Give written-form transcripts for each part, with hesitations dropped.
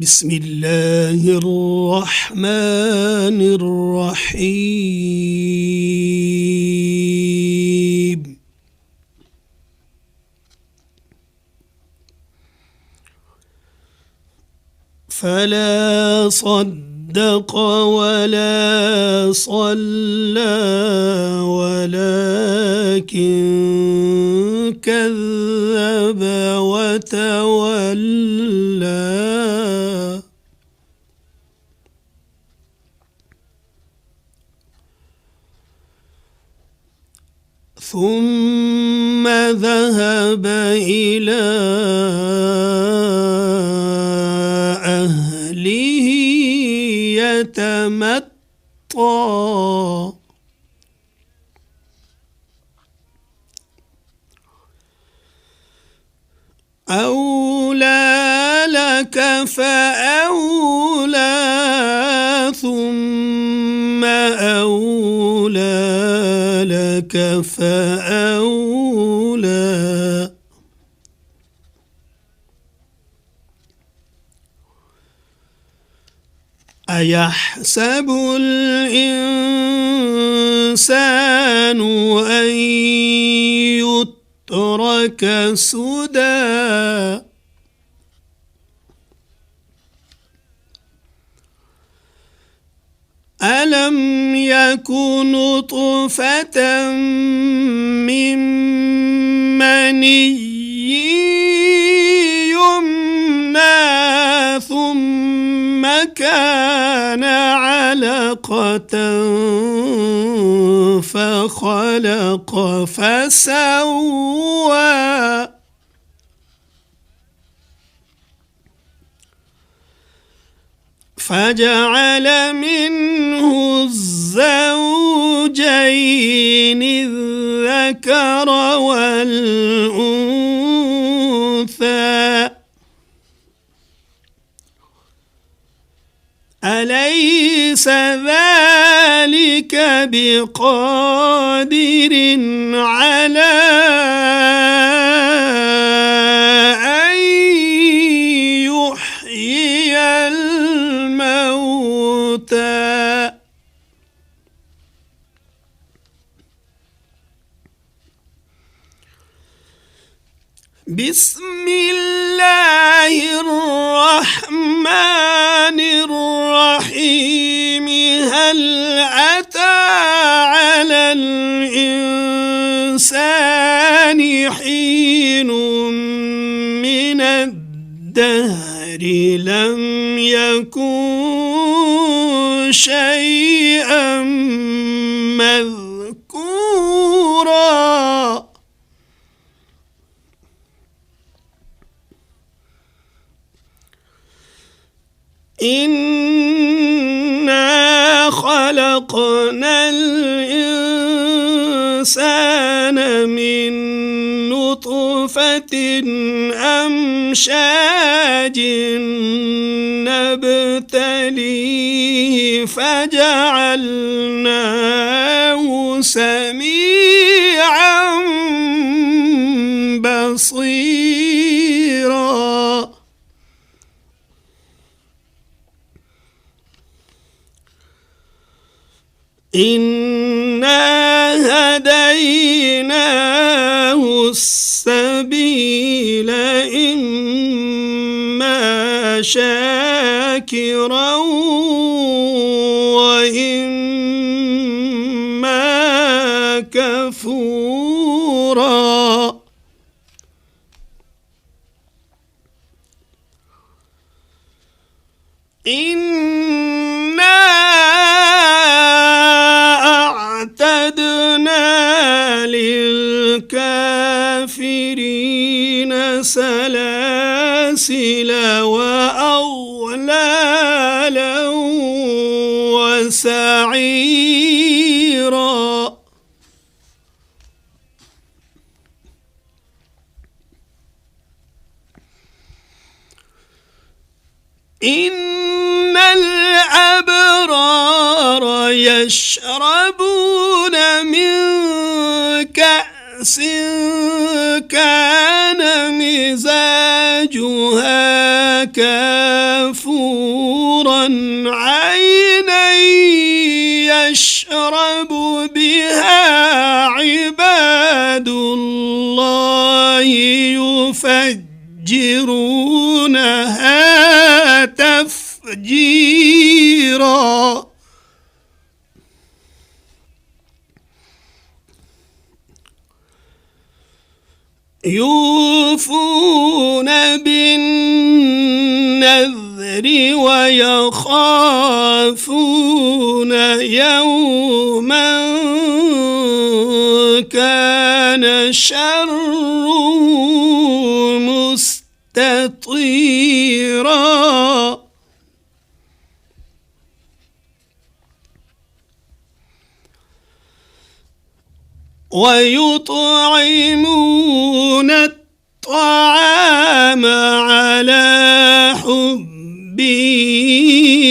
بسم الله الرحمن الرحيم. فلا صدق ولا صلى ولكن كذب وتولى ثم ذهب إلى أهله يتمطى أولى لك فأولى ثم أولى لك فأولى أيحسب الإنسان أن يترك سدى ألم يكن نطفة من مني يمنى ثم كان علقة فخلق فسوى فجعل منه الزوجين الذكر والأنثى أليس ذلك بقادر على أن يحيي الموتى بسم الله الرحمن الرحيم هل أتى على الإنسان حين من الدهر لم يكن شيئا مذكورا إنا خلقنا الإنسان من نطفة أمشاج نبتليه فجعلناه سميعا بصيرا إنا هديناه السبيل إما شاكرا وإما كفورا أعتدنا للكافرين سلاسل وأغلالا وسعيرا إن الأبرار يشربون من كأس كان مزاجها كافورا عينا يشرب بها عباد الله يفجرونها تفجيرا يوفون بالنذر ويخافون يوما كان شره مستطيرا ويطعمون الطعام على حبه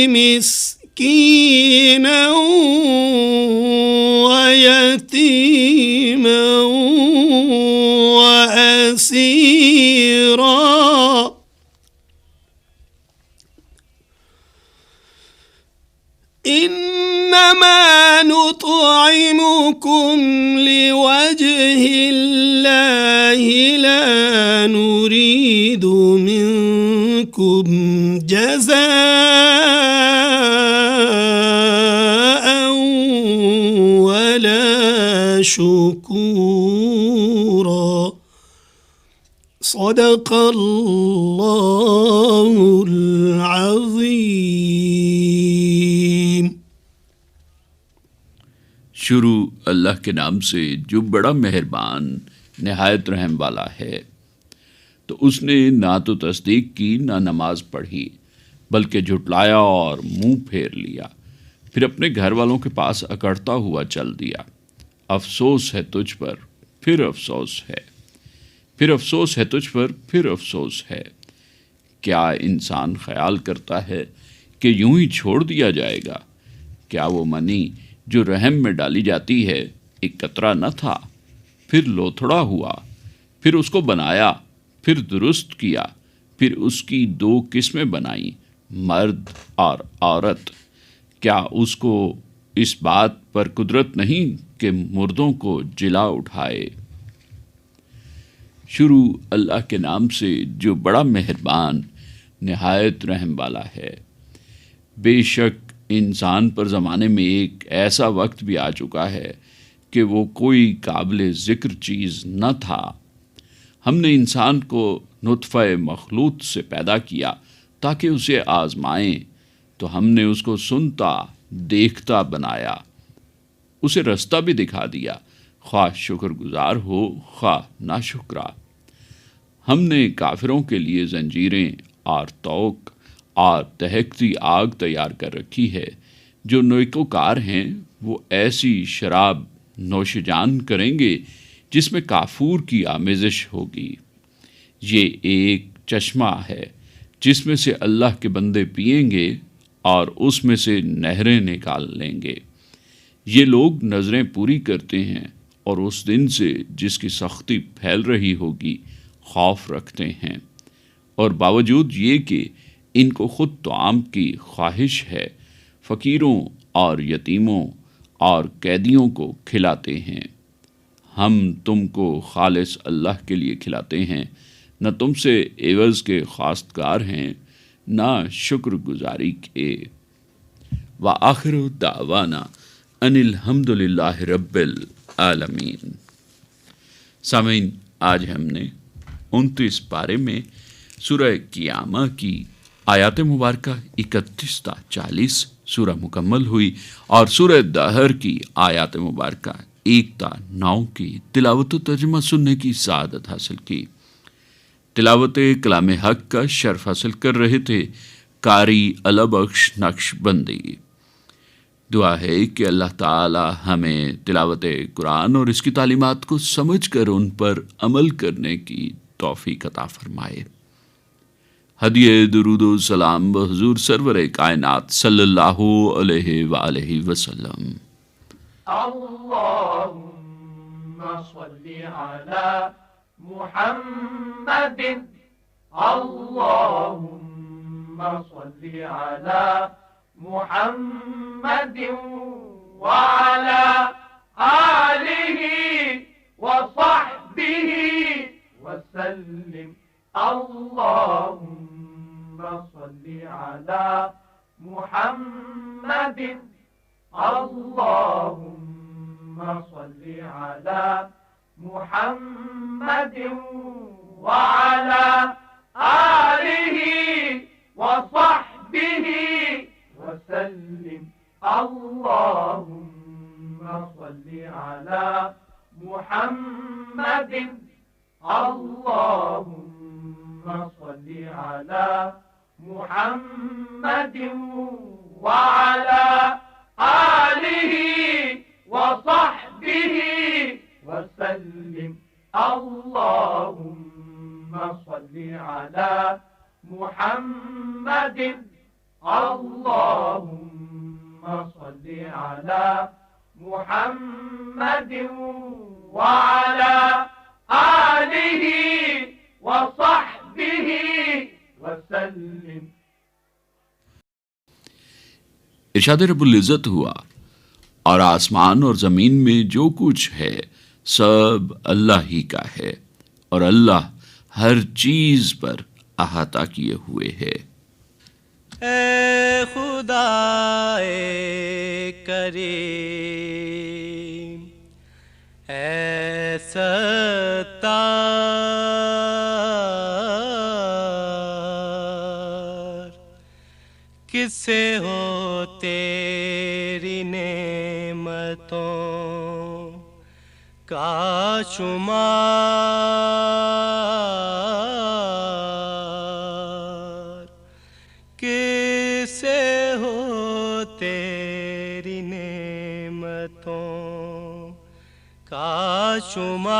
مسكينا ويتيما وأسيرا إنما نطعمكم لوجه الله لا نريد منكم جزاء ولا شكورا صدق الله العظيم. شروع اللہ کے نام سے جو بڑا مہربان نہایت رحم والا ہے. تو اس نے نہ تو تصدیق کی نہ نماز پڑھی بلکہ جھٹلایا اور منہ پھیر لیا، پھر اپنے گھر والوں کے پاس اکڑتا ہوا چل دیا. افسوس ہے تجھ پر، پھر افسوس ہے، پھر افسوس ہے تجھ پر، پھر افسوس ہے. کیا انسان خیال کرتا ہے کہ یوں ہی چھوڑ دیا جائے گا؟ کیا وہ منی جو رحم میں ڈالی جاتی ہے ایک قطرہ نہ تھا، پھر لوتھڑا ہوا، پھر اس کو بنایا، پھر درست کیا، پھر اس کی دو قسمیں بنائیں، مرد اور عورت. کیا اس کو اس بات پر قدرت نہیں کہ مردوں کو جلا اٹھائے؟ شروع اللہ کے نام سے جو بڑا مہربان نہایت رحم والا ہے. بے شک انسان پر زمانے میں ایک ایسا وقت بھی آ چکا ہے کہ وہ کوئی قابل ذکر چیز نہ تھا. ہم نے انسان کو نطفہ مخلوط سے پیدا کیا تاکہ اسے آزمائیں، تو ہم نے اس کو سنتا دیکھتا بنایا، اسے رستہ بھی دکھا دیا، خواہ شکر گزار ہو خواہ ناشکرا. ہم نے کافروں کے لیے زنجیریں اور توق اور دہکتی آگ تیار کر رکھی ہے. جو نیکوکار ہیں وہ ایسی شراب نوش جان کریں گے جس میں کافور کی آمیزش ہوگی. یہ ایک چشمہ ہے جس میں سے اللہ کے بندے پئیں گے اور اس میں سے نہریں نکال لیں گے. یہ لوگ نظریں پوری کرتے ہیں اور اس دن سے جس کی سختی پھیل رہی ہوگی خوف رکھتے ہیں، اور باوجود یہ کہ ان کو خود طعام کی خواہش ہے فقیروں اور یتیموں اور قیدیوں کو کھلاتے ہیں. ہم تم کو خالص اللہ کے لیے کھلاتے ہیں، نہ تم سے عوض کے خواستگار ہیں نہ شکر گزاری کے. وآخر دعوانا ان الحمد للہ رب العالمین. سامعین، آج ہم نے 29 پارے میں سورہ قیامہ کی آیات مبارکہ 31 تا 40 سورہ مکمل ہوئی، اور سورہ دہر کی آیات مبارکہ 1 تا 9 کی تلاوت و ترجمہ سننے کی سعادت حاصل کی. تلاوت کلام حق کا شرف حاصل کر رہے تھے قاری البخش نقش بندی. دعا ہے کہ اللہ تعالی ہمیں تلاوت قرآن اور اس کی تعلیمات کو سمجھ کر ان پر عمل کرنے کی توفیق عطا فرمائے. ہدیہ درود و سلام بحضور سرور کائنات صلی اللہ علیہ وآلہ وسلم. اللہم صلی علی محمد اللہم صل على محمد وعلى آله وصحبه وسلم اللهم صل على محمد اللهم صل على محمد وعلى آله وصحبه وسلم اللهم صل على محمد اللهم صل على محمد وعلى آله وصحبه وسلم اللهم صل على محمد اللهم صل على محمد وعلى آله وصحبه وسلم. ارشاد رب العزت ہوا اور آسمان اور زمین میں جو کچھ ہے سب اللہ ہی کا ہے اور اللہ ہر چیز پر احاطہ کیے ہوئے ہے. اے خدا کریم اے ستار کس سے ہو تیری نعمتوں کا شمار کسے ہو تیری نعمتوں کا شمار.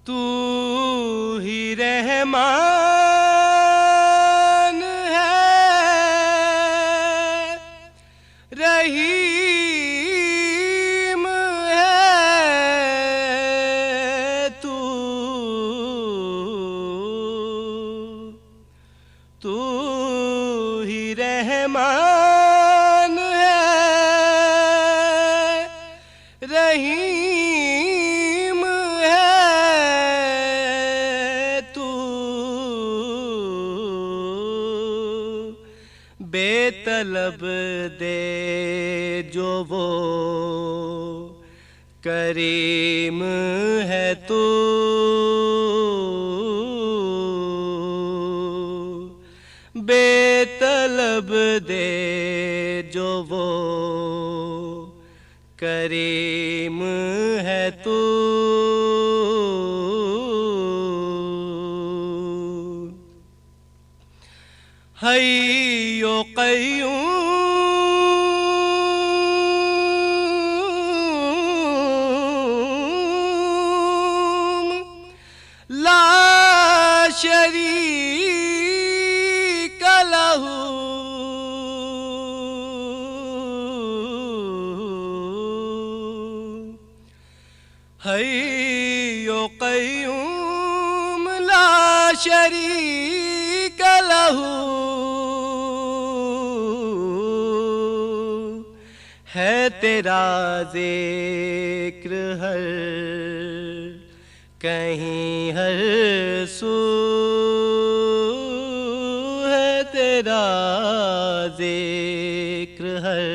تو ہی رحمان ہے رحیم ہے تو ہی رحمان ہے رحیم ہے تو بے طلب دے جو وہ کریم ہے تو بے طلب دے جو وہ کریم ہے تو حی و قیوم لا شریک لہ حی و قیوم لا شریک لہ ہے تیرا ذکر ہر کہیں ہر سو ہے تیرا ذکر ہر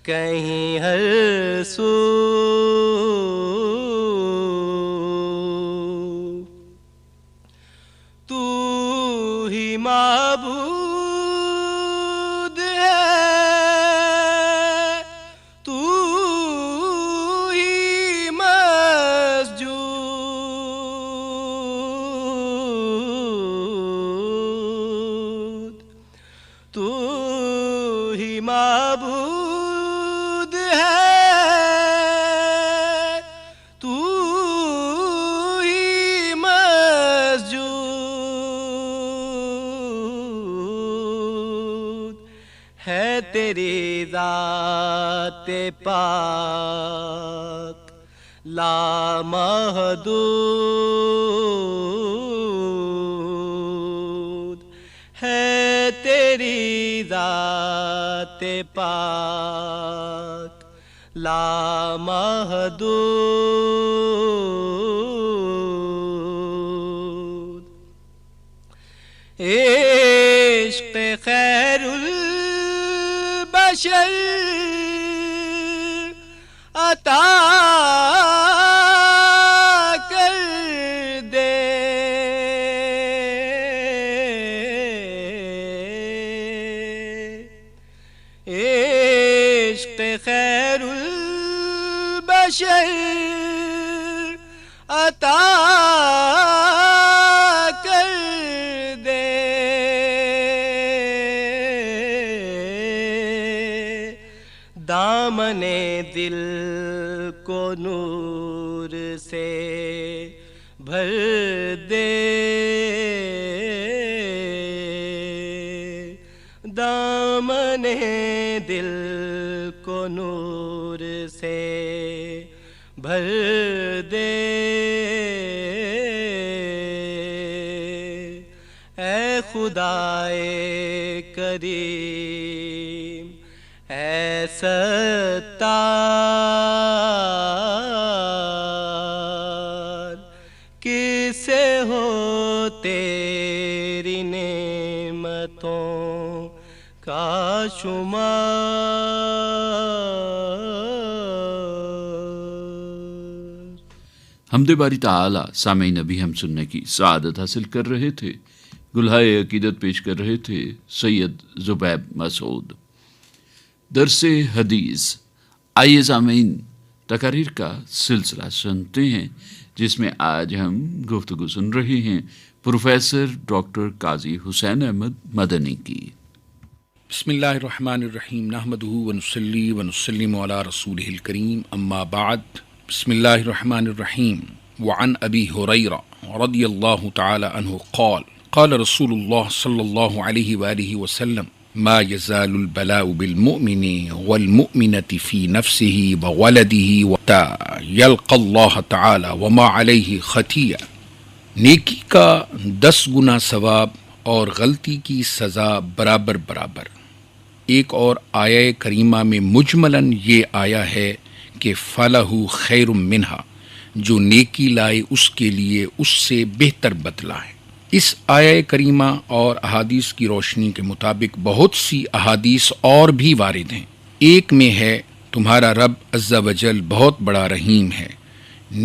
کہیں ہر سو تو ہی معبود ہے تو ہی مسجود تو ہی معبود ہے تو ہی مسجود ہے تیری ذات پاک لامحدود ہے تیری ذات پاک، لامحدود عشق خیر البشر عطا کر دے، عشق خیر البشر عطا کر دے، دامن دل کو نور سے بھر دے، دامن دل کو نور سے بھر دے، اے خدائے کریم اے ستار، کسے ہو تیری نعمتوں کا شمار۔ حمد باری تعالی۔ سامعین ابھی ہم سننے کی سعادت حاصل کر رہے تھے، گلہائے عقیدت پیش کر رہے تھے سید زبیب مسعود۔ درس حدیث، آئیے سامعین تقاریر کا سلسلہ سنتے ہیں، جس میں آج ہم گفتگو سن رہے ہیں پروفیسر ڈاکٹر قاضی حسین احمد مدنی کی۔ بسم اللہ الرحمن الرحیم، نحمدہ ونصلی ونسلم علی رسولہ الکریم، اما بعد، بسم اللہ الرحمن الرحیم۔ وعن ابی ہریرہ رضی اللہ تعالی عنہ قال قال رسول اللہ صلی اللہ علیہ وآلہ وسلم ما يزال البلاء بالمؤمن والمؤمنة في نفسه وولده وحتى يلقى الله تعالى وما عليه خطیہ۔ نیکی کا 10 گنا ثواب اور غلطی کی سزا برابر برابر۔ ایک اور آیہ کریمہ میں مجملاً یہ آیا ہے کہ فَلَهُ خَيْرٌ مِّنْهَا، جو نیکی لائے اس کے لیے اس سے بہتر بدلہ ہے۔ اس آیہ کریمہ اور احادیث کی روشنی کے مطابق بہت سی احادیث اور بھی وارد ہیں۔ ایک میں ہے تمہارا رب عز و جل بہت بڑا رحیم ہے،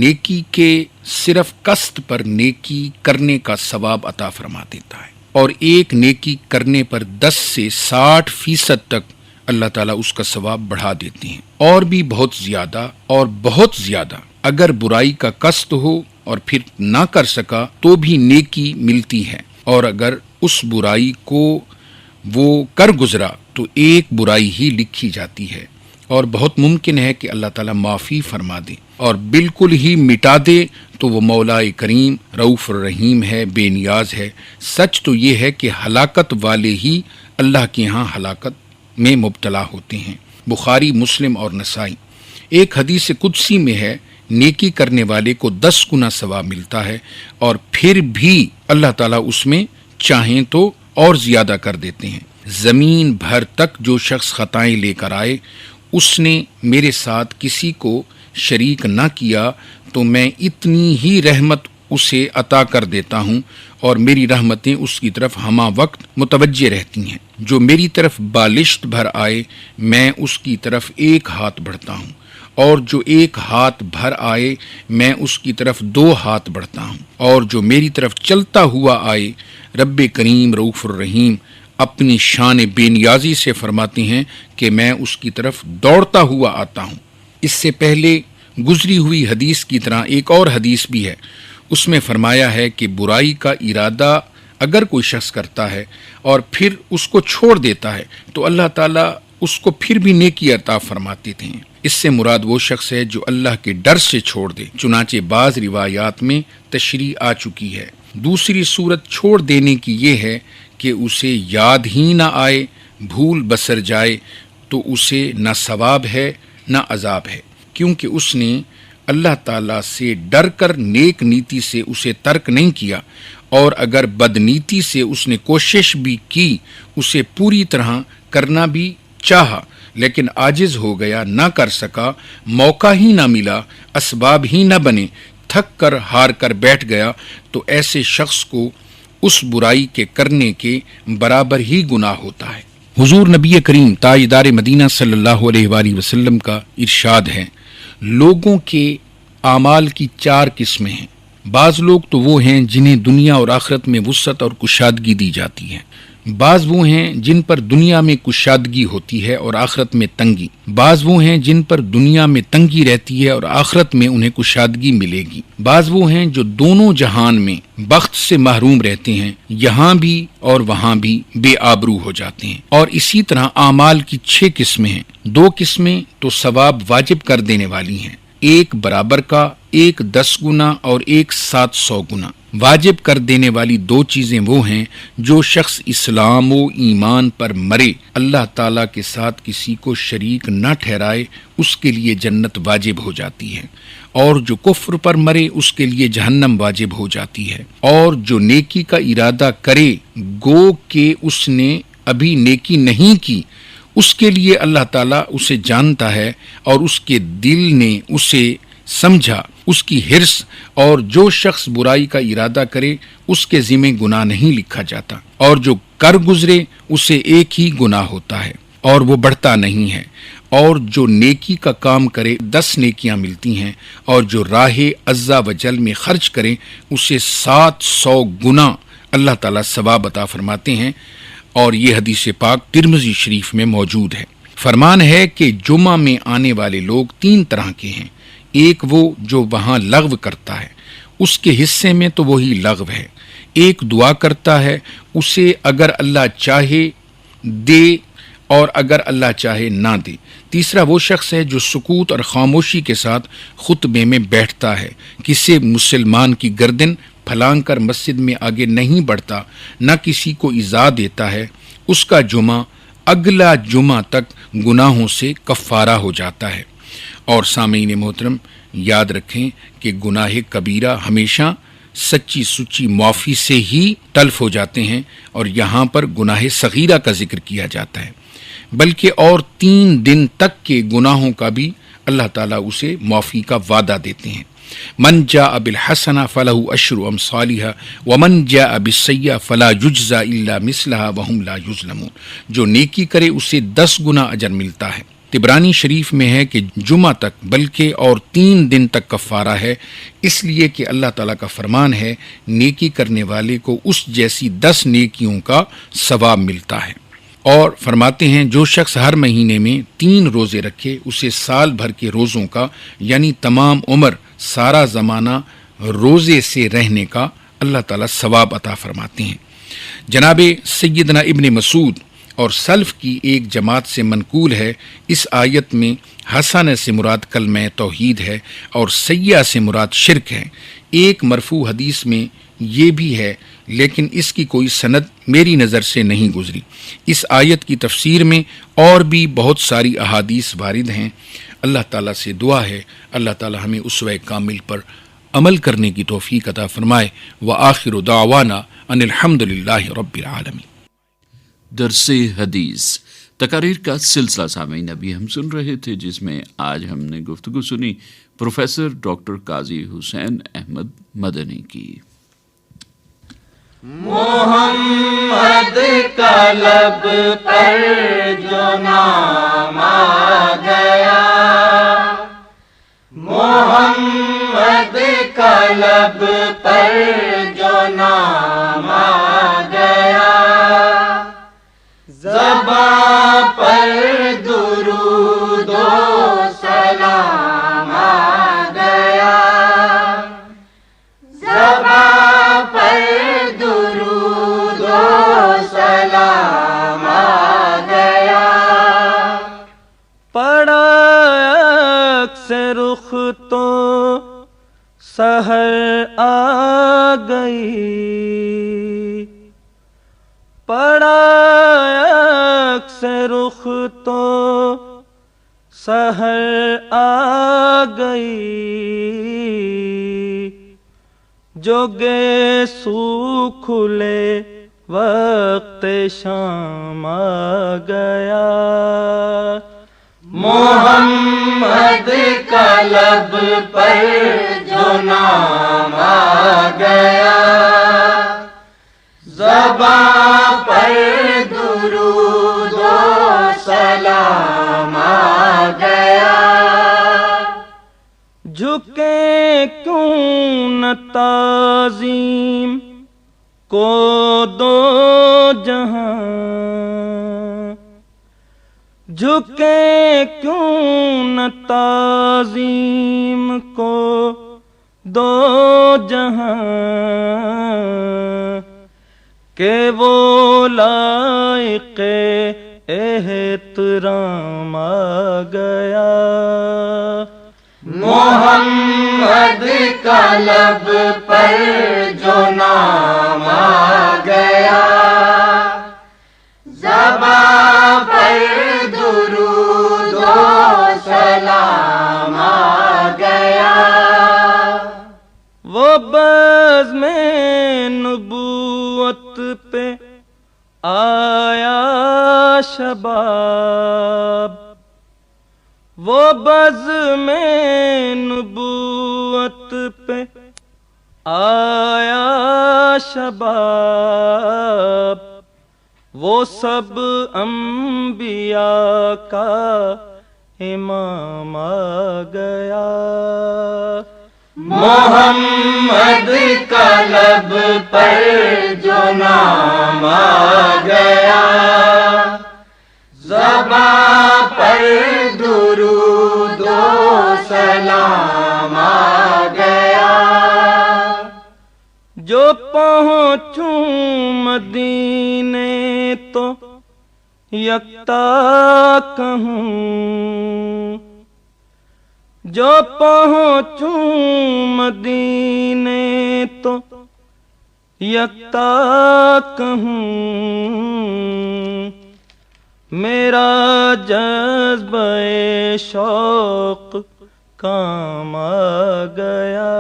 نیکی کے صرف قصد پر نیکی کرنے کا ثواب عطا فرما دیتا ہے، اور ایک نیکی کرنے پر 10 سے 60% تک اللہ تعالیٰ اس کا ثواب بڑھا دیتے ہیں، اور بھی بہت زیادہ اور بہت زیادہ۔ اگر برائی کا قصد ہو اور پھر نہ کر سکا تو بھی نیکی ملتی ہے، اور اگر اس برائی کو وہ کر گزرا تو ایک برائی ہی لکھی جاتی ہے، اور بہت ممکن ہے کہ اللہ تعالیٰ معافی فرما دے، اور بالکل ہی مٹا دے تو وہ مولا کریم رؤوف الرحیم ہے، بے نیاز ہے۔ سچ تو یہ ہے کہ ہلاکت والے ہی اللہ کے ہاں ہلاکت میں مبتلا ہوتے ہیں۔ بخاری، مسلم اور نسائی۔ ایک حدیث قدسی میں ہے نیکی کرنے والے کو 10 گنا ثواب ملتا ہے، اور پھر بھی اللہ تعالیٰ اس میں چاہیں تو اور زیادہ کر دیتے ہیں۔ زمین بھر تک جو شخص خطائیں لے کر آئے، اس نے میرے ساتھ کسی کو شریک نہ کیا تو میں اتنی ہی رحمت اسے عطا کر دیتا ہوں، اور میری رحمتیں اس کی طرف ہمہ وقت متوجہ رہتی ہیں۔ جو میری طرف بالشت بھر آئے میں اس کی طرف 1 ہاتھ بڑھتا ہوں، اور جو 1 ہاتھ بھر آئے میں اس کی طرف 2 ہاتھ بڑھتا ہوں، اور جو میری طرف چلتا ہوا آئے رب کریم رؤوف الرحیم اپنی شان بے نیازی سے فرماتے ہیں کہ میں اس کی طرف دوڑتا ہوا آتا ہوں۔ اس سے پہلے گزری ہوئی حدیث کی طرح ایک اور حدیث بھی ہے، اس میں فرمایا ہے کہ برائی کا ارادہ اگر کوئی شخص کرتا ہے اور پھر اس کو چھوڑ دیتا ہے تو اللہ تعالیٰ اس کو پھر بھی نیکی عطا فرماتے تھے۔ اس سے مراد وہ شخص ہے جو اللہ کے ڈر سے چھوڑ دے، چنانچہ بعض روایات میں تشریح آ چکی ہے۔ دوسری صورت چھوڑ دینے کی یہ ہے کہ اسے یاد ہی نہ آئے، بھول بسر جائے، تو اسے نہ ثواب ہے نہ عذاب ہے، کیونکہ اس نے اللہ تعالیٰ سے ڈر کر نیک نیتی سے اسے ترک نہیں کیا، اور اگر بدنیتی سے اس نے کوشش بھی کی، اسے پوری طرح کرنا بھی چاہا لیکن عاجز ہو گیا، نہ کر سکا، موقع ہی نہ ملا، اسباب ہی نہ بنے، تھک کر ہار کر بیٹھ گیا، تو ایسے شخص کو اس برائی کے کرنے کے برابر ہی گناہ ہوتا ہے۔ حضور نبی کریم تاجدار مدینہ صلی اللہ علیہ وآلہ وسلم کا ارشاد ہے، لوگوں کے اعمال کی 4 قسمیں ہیں۔ بعض لوگ تو وہ ہیں جنہیں دنیا اور آخرت میں وسعت اور کشادگی دی جاتی ہے، بعض وہ ہیں جن پر دنیا میں کشادگی ہوتی ہے اور آخرت میں تنگی، بعض وہ ہیں جن پر دنیا میں تنگی رہتی ہے اور آخرت میں انہیں کشادگی ملے گی، بعض وہ ہیں جو دونوں جہان میں بخت سے محروم رہتے ہیں، یہاں بھی اور وہاں بھی بے آبرو ہو جاتے ہیں۔ اور اسی طرح اعمال کی 6 قسمیں ہیں۔ 2 قسمیں تو ثواب واجب کر دینے والی ہیں، ایک برابر کا، ایک 10 گنا اور ایک 700 گنا۔ واجب کر دینے والی 2 چیزیں وہ ہیں جو شخص اسلام و ایمان پر مرے، اللہ تعالیٰ کے ساتھ کسی کو شریک نہ ٹھہرائے، اس کے لیے جنت واجب ہو جاتی ہے، اور جو کفر پر مرے اس کے لیے جہنم واجب ہو جاتی ہے، اور جو نیکی کا ارادہ کرے گو کہ اس نے ابھی نیکی نہیں کی، اس کے لیے اللہ تعالیٰ اسے جانتا ہے اور اس کے دل نے اسے سمجھا، اس کی حرص، اور جو شخص برائی کا ارادہ کرے اس کے ذمہ گناہ نہیں لکھا جاتا، اور جو کر گزرے اسے ایک ہی گناہ ہوتا ہے اور وہ بڑھتا نہیں ہے، اور جو نیکی کا کام کرے 10 نیکیاں ملتی ہیں، اور جو راہ عز و جل میں خرچ کرے اسے 700 گنا اللہ تعالیٰ ثواب عطا فرماتے ہیں۔ اور یہ حدیث پاک ترمذی شریف میں موجود ہے۔ فرمان ہے کہ جمعہ میں آنے والے لوگ 3 طرح کے ہیں، ایک وہ جو وہاں لغو کرتا ہے، اس کے حصے میں تو وہی لغو ہے، ایک دعا کرتا ہے، اسے اگر اللہ چاہے دے اور اگر اللہ چاہے نہ دے، تیسرا وہ شخص ہے جو سکوت اور خاموشی کے ساتھ خطبے میں بیٹھتا ہے، کسی مسلمان کی گردن پھلانگ کر مسجد میں آگے نہیں بڑھتا، نہ کسی کو ایذا دیتا ہے، اس کا جمعہ اگلا جمعہ تک گناہوں سے کفارہ ہو جاتا ہے۔ اور سامعین محترم، یاد رکھیں کہ گناہ کبیرہ ہمیشہ سچی سچی معافی سے ہی تلف ہو جاتے ہیں، اور یہاں پر گناہ صغیرہ کا ذکر کیا جاتا ہے، بلکہ اور 3 دن تک کے گناہوں کا بھی اللہ تعالیٰ اسے معافی کا وعدہ دیتے ہیں۔ من جاء بالحسنہ فلہ عشر امثالھا ومن جاء بالسیئہ فلا یجزی الا مثلھا وہم لا یظلمون، جو نیکی کرے اسے 10 گنا اجر ملتا ہے۔ طبرانی شریف میں ہے کہ جمعہ تک بلکہ اور 3 دن تک کفارہ ہے، اس لیے کہ اللہ تعالیٰ کا فرمان ہے نیکی کرنے والے کو اس جیسی 10 نیکیوں کا ثواب ملتا ہے۔ اور فرماتے ہیں جو شخص ہر مہینے میں 3 روزے رکھے اسے سال بھر کے روزوں کا، یعنی تمام عمر سارا زمانہ روزے سے رہنے کا اللہ تعالیٰ ثواب عطا فرماتے ہیں۔ جناب سیدنا ابن مسعود اور سلف کی ایک جماعت سے منقول ہے، اس آیت میں حسنہ سے مراد کلمہ توحید ہے اور سیئہ سے مراد شرک ہے۔ ایک مرفوع حدیث میں یہ بھی ہے، لیکن اس کی کوئی سند میری نظر سے نہیں گزری۔ اس آیت کی تفسیر میں اور بھی بہت ساری احادیث وارد ہیں۔ اللہ تعالیٰ سے دعا ہے اللہ تعالیٰ ہمیں اسوہ کامل پر عمل کرنے کی توفیق عطا فرمائے۔ وآخر دعوانا ان الحمدللہ رب العالمین۔ درس حدیث تقاریر کا سلسلہ سامعین ابھی ہم سن رہے تھے، جس میں آج ہم نے گفتگو سنی پروفیسر ڈاکٹر قاضی حسین احمد مدنی کی۔ محمد کا لب پر جو نام آ گیا، محمد کا لب پر جو نام آ گیا، زباں پر درود و سلام آ گیا، زباں پر درود و سلام آ گیا، پڑا اکثر رخ تو سحر آ گئی، پڑا اکثر رخ تو سحر آ گئی، جوگے سو کھلے وقت شام آ گیا، محمد کا لب پر جو نام آ گیا، زباں پر درود و سلام آ گیا، جھکے کیوں نہ تعظیم کو دو جہاں، جھکے کیوں نہ تعظیم کو دو جہاں، کہ وہ لائق احترام آ گیا، محمد کا لب پر جو نام آ گیا، زباں پر درود و سلام آ گیا، وہ بزم نبوت پہ آیا شباب، وہ بزم نبوت پہ آیا شباب، وہ سب انبیاء کا امام آ گیا، محمد کا لب پر جو نام آ گیا، زباں پر درود و سلام آ گیا، جو پہنچوں مدینے تو یکتا کہوں، جو پہنچوں مدینے تو یکتا کہوں، میرا جذبہ شوق کام آ گیا،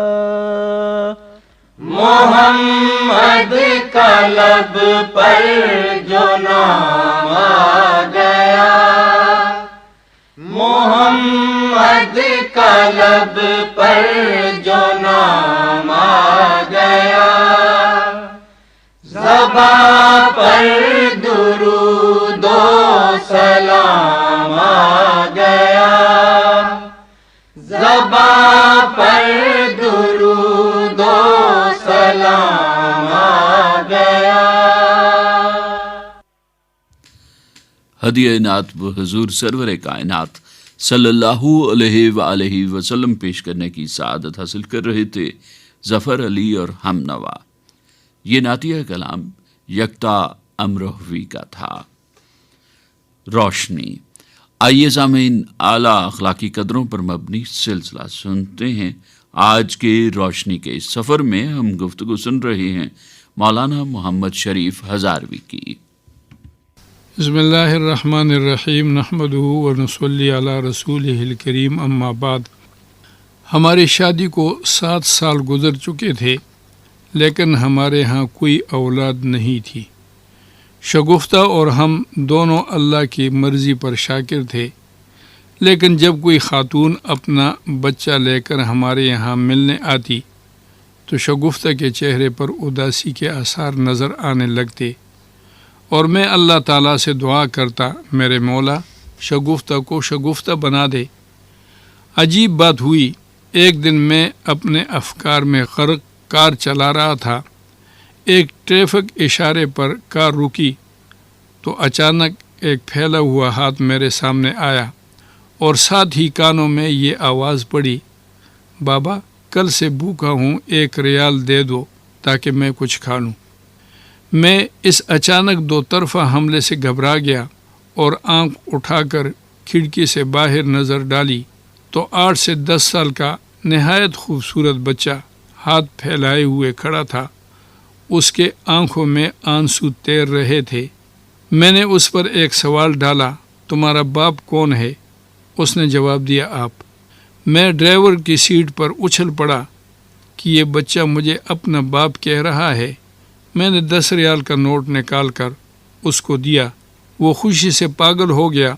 محمد کا لب پر جو نام آ گیا، محمد کا لب پر جو نام آ گیا، زباں پر درود و سلام آ گیا، زباں پر درود و سلام آ گیا۔ ہدیہ نعت وہ حضور سرور کائنات صلی اللہ علیہ وآلہ وسلم پیش کرنے کی سعادت حاصل کر رہے تھے ظفر علی اور ہم نوا۔ یہ نعتیہ کلام یکتا امروہوی کا تھا۔ روشنی۔ آئیے سامعین، اعلیٰ اخلاقی قدروں پر مبنی سلسلہ سنتے ہیں۔ آج کے روشنی کے اس سفر میں ہم گفتگو سن رہے ہیں مولانا محمد شریف ہزاروی کی۔ بسم اللہ الرحمن الرحیم، نحمدہ ونصلی علی رسولہ الکریم، اما بعد۔ ہماری شادی کو 7 سال گزر چکے تھے، لیکن ہمارے ہاں کوئی اولاد نہیں تھی۔ شگفتہ اور ہم دونوں اللہ کی مرضی پر شاکر تھے، لیکن جب کوئی خاتون اپنا بچہ لے کر ہمارے یہاں ملنے آتی تو شگفتہ کے چہرے پر اداسی کے آثار نظر آنے لگتے، اور میں اللہ تعالیٰ سے دعا کرتا، میرے مولا شگفتہ کو شگفتہ بنا دے۔ عجیب بات ہوئی، ایک دن میں اپنے افکار میں غرق کار چلا رہا تھا، ایک ٹریفک اشارے پر کار رکی تو اچانک ایک پھیلا ہوا ہاتھ میرے سامنے آیا اور ساتھ ہی کانوں میں یہ آواز پڑی، بابا کل سے بھوکا ہوں، 1 ریال دے دو تاکہ میں کچھ کھا لوں۔ میں اس اچانک 2 طرفہ حملے سے گھبرا گیا اور آنکھ اٹھا کر کھڑکی سے باہر نظر ڈالی تو 8 سے 10 سال کا نہایت خوبصورت بچہ ہاتھ پھیلائے ہوئے کھڑا تھا۔ اس کے آنکھوں میں آنسو تیر رہے تھے۔ میں نے اس پر ایک سوال ڈالا، تمہارا باپ کون ہے؟ اس نے جواب دیا آپ۔ میں ڈرائیور کی سیٹ پر اچھل پڑا کہ یہ بچہ مجھے اپنا باپ کہہ رہا ہے۔ میں نے 10 ریال کا نوٹ نکال کر اس کو دیا۔ وہ خوشی سے پاگل ہو گیا۔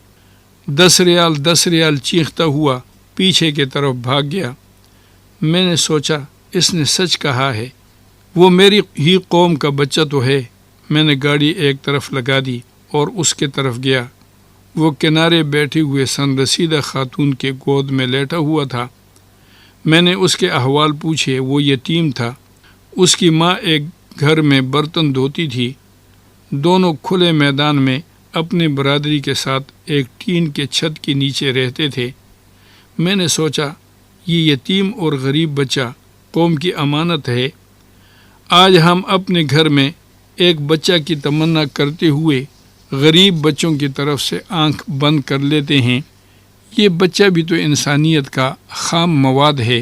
10 ریال 10 ریال چیختا ہوا پیچھے کی طرف بھاگ گیا۔ میں نے سوچا اس نے سچ کہا ہے، وہ میری ہی قوم کا بچہ تو ہے۔ میں نے گاڑی ایک طرف لگا دی اور اس کے طرف گیا۔ وہ کنارے بیٹھے ہوئے سن رسیدہ خاتون کے گود میں لیٹا ہوا تھا۔ میں نے اس کے احوال پوچھے۔ وہ یتیم تھا۔ اس کی ماں ایک گھر میں برتن دھوتی تھی۔ دونوں کھلے میدان میں اپنی برادری کے ساتھ ایک ٹین کے چھت کے نیچے رہتے تھے۔ میں نے سوچا یہ یتیم اور غریب بچہ قوم کی امانت ہے۔ آج ہم اپنے گھر میں ایک بچہ کی تمنا کرتے ہوئے غریب بچوں کی طرف سے آنکھ بند کر لیتے ہیں۔ یہ بچہ بھی تو انسانیت کا خام مواد ہے۔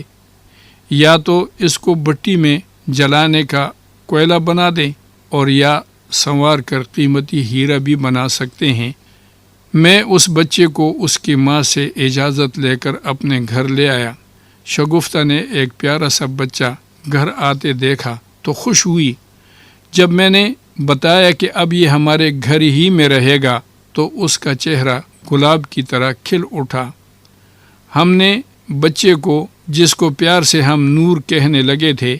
یا تو اس کو بٹی میں جلانے کا کوئلہ بنا دیں اور یا سنوار کر قیمتی ہیرا بھی بنا سکتے ہیں۔ میں اس بچے کو اس کی ماں سے اجازت لے کر اپنے گھر لے آیا۔ شگفتہ نے ایک پیارا سا بچہ گھر آتے دیکھا تو خوش ہوئی۔ جب میں نے بتایا کہ اب یہ ہمارے گھر ہی میں رہے گا تو اس کا چہرہ گلاب کی طرح کھل اٹھا۔ ہم نے بچے کو، جس کو پیار سے ہم نور کہنے لگے تھے،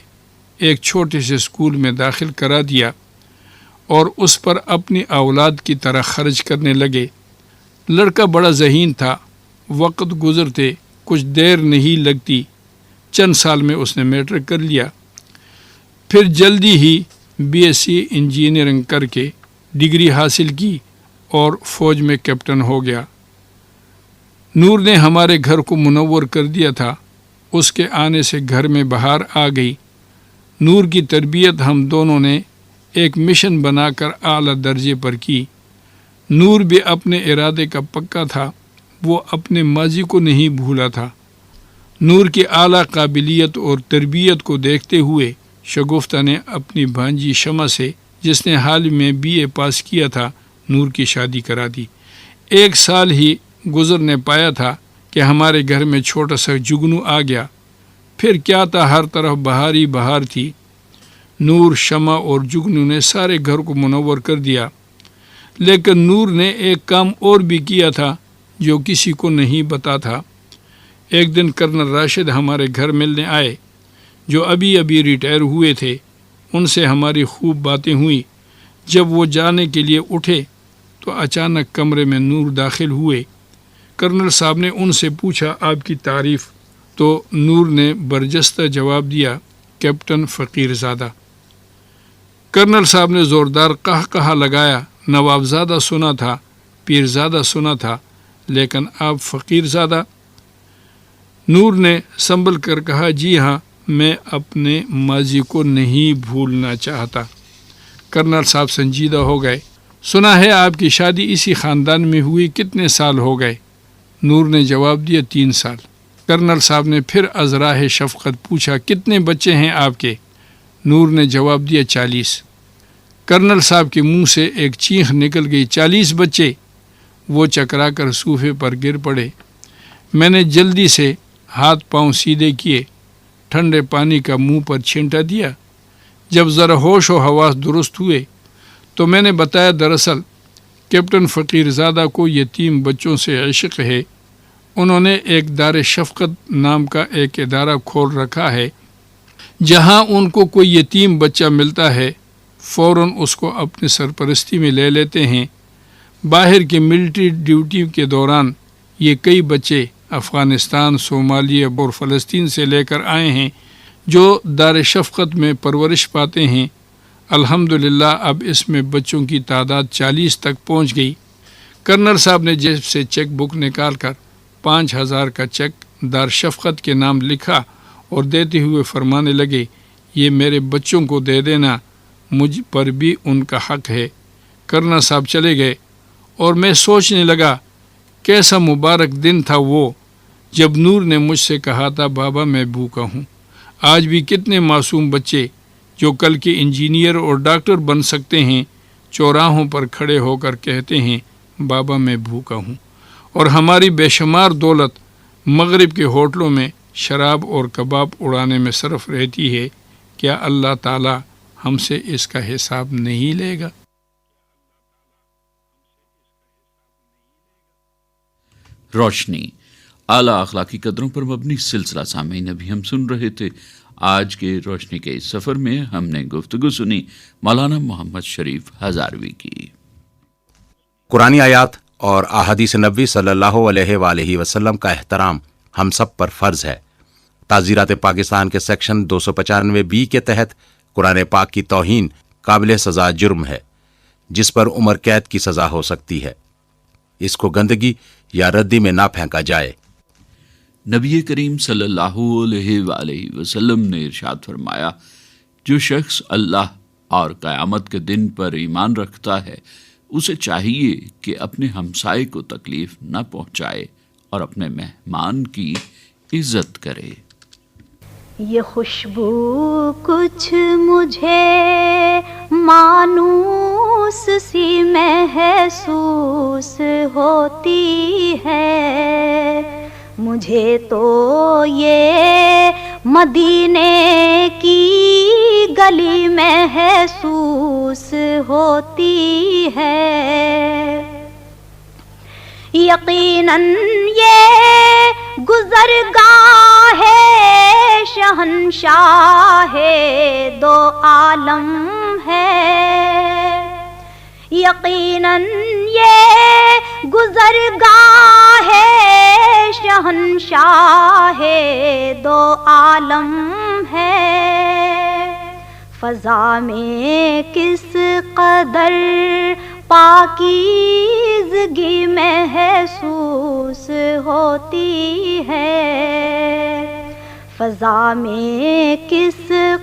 ایک چھوٹے سے اسکول میں داخل کرا دیا اور اس پر اپنی اولاد کی طرح خرچ کرنے لگے۔ لڑکا بڑا ذہین تھا۔ وقت گزرتے کچھ دیر نہیں لگتی، چند سال میں اس نے میٹرک کر لیا۔ پھر جلدی ہی BSc انجینئرنگ کر کے ڈگری حاصل کی اور فوج میں کیپٹن ہو گیا۔ نور نے ہمارے گھر کو منور کر دیا تھا۔ اس کے آنے سے گھر میں بہار آ گئی۔ نور کی تربیت ہم دونوں نے ایک مشن بنا کر اعلیٰ درجے پر کی۔ نور بھی اپنے ارادے کا پکا تھا۔ وہ اپنے ماضی کو نہیں بھولا تھا۔ نور کی اعلیٰ قابلیت اور تربیت کو دیکھتے ہوئے شگفتہ نے اپنی بھانجی شمع سے، جس نے حال میں BA پاس کیا تھا، نور کی شادی کرا دی۔ 1 سال ہی گزرنے پایا تھا کہ ہمارے گھر میں چھوٹا سا جگنو آ گیا۔ پھر کیا تھا، ہر طرف بہار ہی بہار تھی۔ نور، شمع اور جگنو نے سارے گھر کو منور کر دیا۔ لیکن نور نے ایک کام اور بھی کیا تھا جو کسی کو نہیں بتا تھا۔ ایک دن کرنل راشد ہمارے گھر ملنے آئے، جو ابھی ریٹائر ہوئے تھے۔ ان سے ہماری خوب باتیں ہوئیں۔ جب وہ جانے کے لیے اٹھے تو اچانک کمرے میں نور داخل ہوئے۔ کرنل صاحب نے ان سے پوچھا آپ کی تعریف، تو نور نے برجستہ جواب دیا، کیپٹن فقیر زادہ۔ کرنل صاحب نے زوردار قہقہہ لگایا۔ نواب زادہ سنا تھا، پیر زادہ سنا تھا، لیکن آپ فقیر زادہ؟ نور نے سنبھل کر کہا، جی ہاں، میں اپنے ماضی کو نہیں بھولنا چاہتا۔ کرنل صاحب سنجیدہ ہو گئے۔ سنا ہے آپ کی شادی اسی خاندان میں ہوئی، کتنے سال ہو گئے؟ نور نے جواب دیا، 3 سال۔ کرنل صاحب نے پھر ازراہ شفقت پوچھا، کتنے بچے ہیں آپ کے؟ نور نے جواب دیا، 40۔ کرنل صاحب کے منہ سے ایک چیخ نکل گئی، 40 بچے؟ وہ چکرا کر صوفے پر گر پڑے۔ میں نے جلدی سے ہاتھ پاؤں سیدھے کیے، ٹھنڈے پانی کا منہ پر چھینٹا دیا۔ جب ذرا ہوش و حواس درست ہوئے تو میں نے بتایا، دراصل کیپٹن فقیر زادہ کو یتیم بچوں سے عشق ہے۔ انہوں نے ایک دار شفقت نام کا ایک ادارہ کھول رکھا ہے، جہاں ان کو کوئی یتیم بچہ ملتا ہے فوراً اس کو اپنی سرپرستی میں لے لیتے ہیں۔ باہر کی ملٹری ڈیوٹی کے دوران یہ کئی بچے افغانستان، صومالیہ اور فلسطین سے لے کر آئے ہیں، جو دار شفقت میں پرورش پاتے ہیں۔ الحمدللہ اب اس میں بچوں کی تعداد 40 تک پہنچ گئی۔ کرنل صاحب نے جیب سے چیک بک نکال کر 5000 کا چیک دار شفقت کے نام لکھا اور دیتے ہوئے فرمانے لگے، یہ میرے بچوں کو دے دینا، مجھ پر بھی ان کا حق ہے۔ کرنل صاحب چلے گئے اور میں سوچنے لگا، کیسا مبارک دن تھا وہ جب نور نے مجھ سے کہا تھا، بابا میں بھوکا ہوں۔ آج بھی کتنے معصوم بچے جو کل کے انجینئر اور ڈاکٹر بن سکتے ہیں، چوراہوں پر کھڑے ہو کر کہتے ہیں، بابا میں بھوکا ہوں۔ اور ہماری بے شمار دولت مغرب کے ہوٹلوں میں شراب اور کباب اڑانے میں صرف رہتی ہے، کیا اللہ تعالی ہم سے اس کا حساب نہیں لے گا؟ روشنی اعلیٰ اخلاقی قدروں پر مبنی سلسلہ سامعین ابھی ہم سن رہے تھے۔ آج کے روشنی کے اس سفر میں ہم نے گفتگو سنی مولانا محمد شریف ہزاروی کی۔ قرآنی آیات اور احادیث نبوی صلی اللہ علیہ وآلہ وسلم کا احترام ہم سب پر فرض ہے۔ تعزیرات پاکستان کے سیکشن 295 کے تحت قرآن پاک کی توہین قابل سزا جرم ہے، جس پر عمر قید کی سزا ہو سکتی ہے۔ اس کو گندگی یا ردی میں نہ پھینکا جائے۔ نبی کریم صلی اللہ علیہ وآلہ وسلم نے ارشاد فرمایا، جو شخص اللہ اور قیامت کے دن پر ایمان رکھتا ہے اسے چاہیے کہ اپنے ہمسائے کو تکلیف نہ پہنچائے اور اپنے مہمان کی عزت کرے۔ یہ خوشبو کچھ مجھے مانوس سی محسوس ہوتی ہے، مجھے تو یہ مدینے کی گلی محسوس ہوتی ہے۔ یقیناً یہ گزرگاہ ہے، شہنشاہ دو عالم ہے۔ یقیناً یہ گزرگاہ ہے، شہنشاہ دو عالم ہے۔ فضا میں کس قدر پاکیزگی محسوس ہوتی ہے، فضا میں کس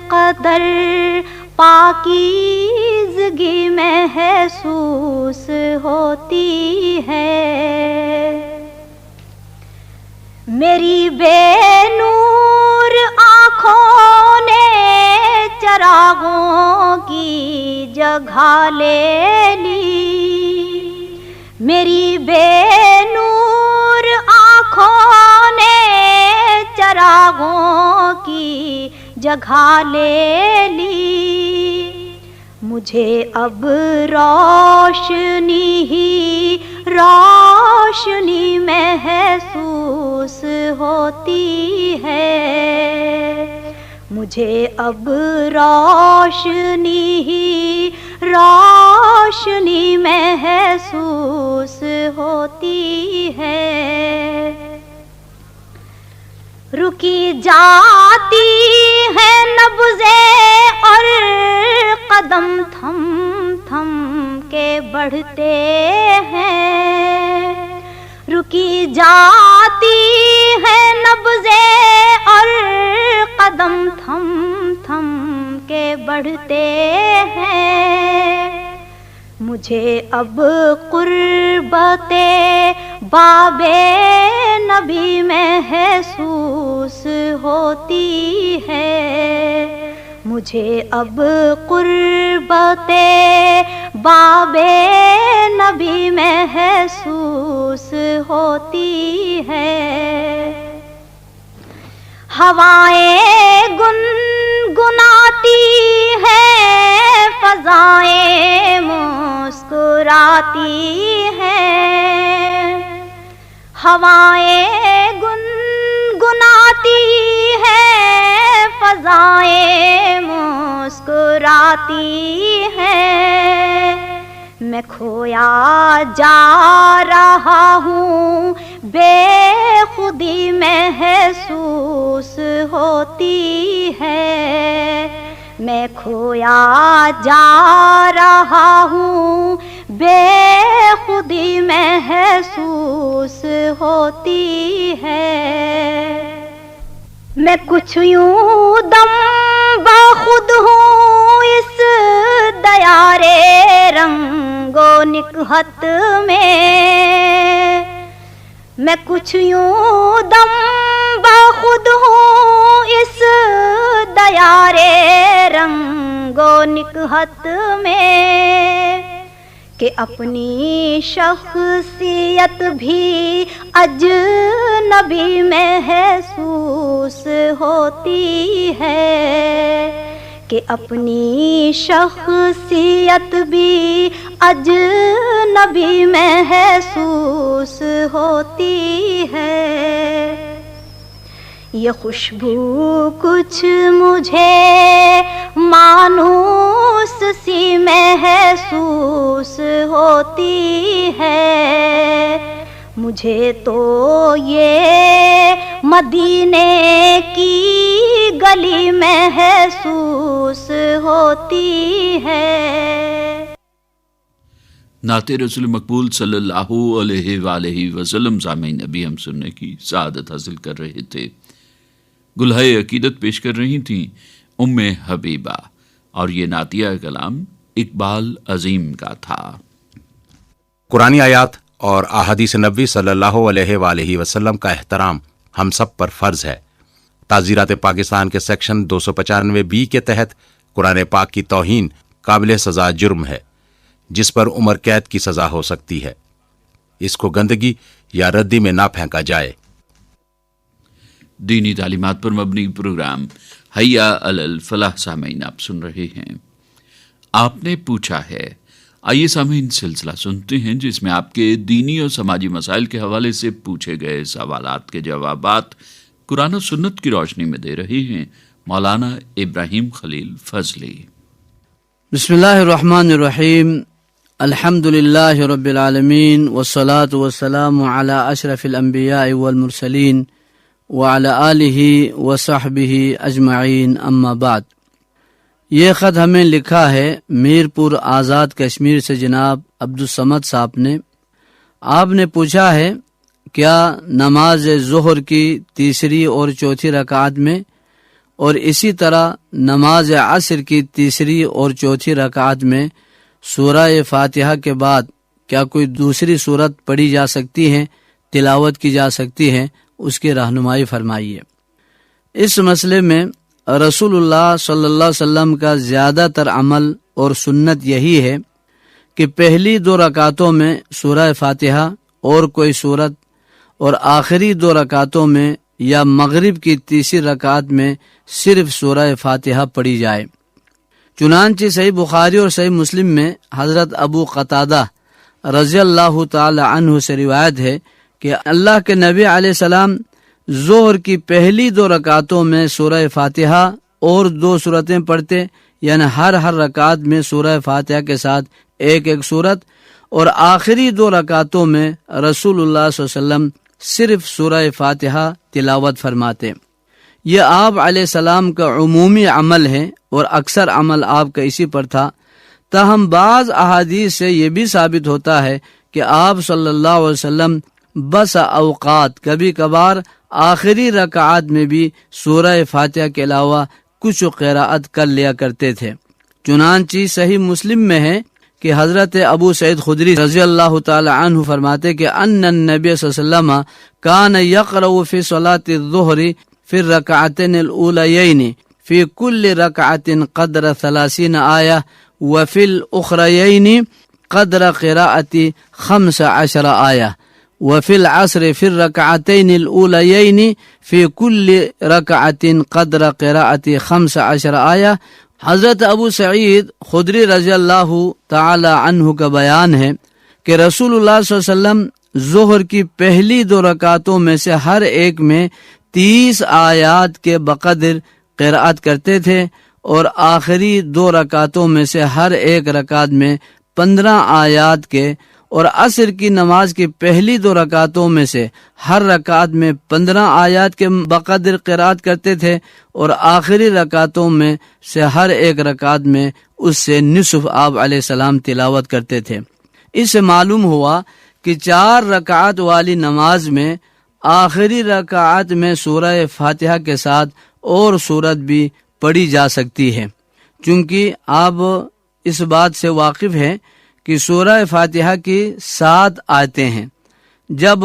قدر پاکیزگی محسوس ہوتی ہے۔ میری بے نور آنکھوں نے چراغوں کی جگہ لے لی، میری بے نور آنکھوں نے چراغوں کی جگہ لے لی۔ مجھے اب روشنی ہی روشنی محسوس ہوتی ہے، مجھے اب روشنی ہی روشنی محسوس ہوتی ہے۔ رکی جاتی ہے نبضیں اور قدم تھم تھم کے بڑھتے ہیں، رکی جاتی ہے نبضیں اور قدم تھم تھم کے بڑھتے ہیں۔ مجھے اب قربت باب نبی محسوس ہوتی ہے، مجھے اب قربت باب نبی محسوس ہوتی ہے۔ ہوائیں گنگناتی ہیں، فضائیں مسکراتی ہیں، ہوائیں گنگناتی ہیں، فضائیں مسکراتی ہیں۔ میں کھویا جا رہا ہوں، بے خودی محسوس ہوتی ہے، میں کھویا جا رہا ہوں، بے خودی محسوس ہوتی ہے۔ میں کچھ یوں دم بخود ہوں اس دیارے رنگ و نکہت میں کچھ یوں دم بخود ہوں اس دیارے رنگ و نکہت میں۔ کہ اپنی شخصیت بھی اجنبی محسوس ہوتی ہے، کہ اپنی شخصیت بھی اجنبی محسوس ہوتی ہے۔ یہ خوشبو کچھ مجھے مانوس سی محسوس ہوتی ہے، مجھے تو یہ مدینے کی گلی محسوس ہوتی ہے۔ نعت رسول مقبول صلی اللہ علیہ وآلہ وسلم سامعین ابھی ہم سننے کی سعادت حاصل کر رہے تھے۔ گلہائے عقیدت پیش کر رہی تھیں ام حبیبہ، اور یہ نعتیہ کلام اقبال عظیم کا تھا۔ قرآنی آیات اور احادیث نبوی صلی اللہ علیہ وآلہ وسلم کا احترام ہم سب پر فرض ہے۔ تعزیرات پاکستان کے سیکشن 295B کے تحت قرآن پاک کی توہین قابل سزا جرم ہے، جس پر عمر قید کی سزا ہو سکتی ہے۔ اس کو گندگی یا ردی میں نہ پھینکا جائے۔ دینی تعلیمات پر مبنی پروگرام حیا علی الفلاح سامعین آپ سن رہے ہیں۔ آپ نے پوچھا ہے، آئیے سامعین سلسلہ سنتے ہیں جس میں آپ کے دینی اور سماجی مسائل کے حوالے سے پوچھے گئے سوالات کے جوابات قرآن و سنت کی روشنی میں دے رہے ہیں مولانا ابراہیم خلیل فضلی۔ بسم اللہ الرحمن الرحیم، الحمد للہ رب العالمین والصلاة والسلام علی اشرف الانبیاء والمرسلین وعلی آلہ وصحبہ اجمعین، اما بعد۔ یہ خط ہمیں لکھا ہے میرپور آزاد کشمیر سے جناب عبدالصمد صاحب نے۔ آپ نے پوچھا ہے کیا نماز ظہر کی تیسری اور چوتھی رکعت میں اور اسی طرح نماز عصر کی تیسری اور چوتھی رکعت میں سورہ فاتحہ کے بعد کیا کوئی دوسری سورت پڑھی جا سکتی ہے، تلاوت کی جا سکتی ہے؟ اس کی رہنمائی فرمائیے۔ اس مسئلے میں رسول اللہ صلی اللہ علیہ وسلم کا زیادہ تر عمل اور سنت یہی ہے کہ پہلی 2 رکعتوں میں سورہ فاتحہ اور کوئی سورت، اور آخری 2 رکعتوں میں یا مغرب کی تیسری رکعت میں صرف سورہ فاتحہ پڑھی جائے۔ چنانچہ صحیح بخاری اور صحیح مسلم میں حضرت ابو قتادہ رضی اللہ تعالی عنہ سے روایت ہے کہ اللہ کے نبی علیہ السلام ظہر کی پہلی 2 رکعتوں میں سورہ فاتحہ اور 2 سورتیں پڑھتے، یعنی ہر رکعت میں سورہ فاتحہ کے ساتھ ایک سورت، اور آخری 2 رکعتوں میں رسول اللہ صلی اللہ علیہ وسلم صرف سورہ فاتحہ تلاوت فرماتے۔ یہ آپ علیہ السلام کا عمومی عمل ہے اور اکثر عمل آپ کا اسی پر تھا۔ تاہم بعض احادیث سے یہ بھی ثابت ہوتا ہے کہ آپ صلی اللہ علیہ وسلم بس اوقات کبھی کبھار آخری رکعات میں بھی سورہ فاتحہ کے علاوہ کچھ قراءت کر لیا کرتے تھے۔ چنانچہ صحیح مسلم میں ہے کہ حضرت ابو سعید خدری رضی اللہ تعالی عنہ فرماتے کہ ان النبی صلی اللہ علیہ وسلم کان یقرأ فی صلاۃ الظہر فی الرکعتین الاولیین فی کل رکعت قدر 30 آیہ وفی الاخریین قدر قراءت 15 آیہ وفی العصر فی الرکعتین الاولیین فی کل رکعت قدر قراءت 15 آیہ۔ حضرت ابو سعید خدری رضی اللہ تعالی عنہ کا بیان ہے کہ رسول اللہ صلی اللہ علیہ وسلم ظہر کی پہلی 2 رکعتوں میں سے ہر ایک میں 30 آیات کے بقدر قراءت کرتے تھے، اور آخری 2 رکعتوں میں سے ہر ایک رکعت میں 15 آیات کے، اور عصر کی نماز کی پہلی 2 رکعتوں میں سے ہر رکعت میں 15 آیات کے بقدر قراءت کرتے تھے، اور آخری رکعتوں میں سے ہر ایک رکعت میں اس سے نصف آپ علیہ السلام تلاوت کرتے تھے۔ اس سے معلوم ہوا کہ 4 رکعت والی نماز میں آخری رکعت میں سورہ فاتحہ کے ساتھ اور سورت بھی پڑھی جا سکتی ہے، چونکہ آپ اس بات سے واقف ہیں کہ سورہ فاتحہ کی 7 آیتیں ہیں۔ جب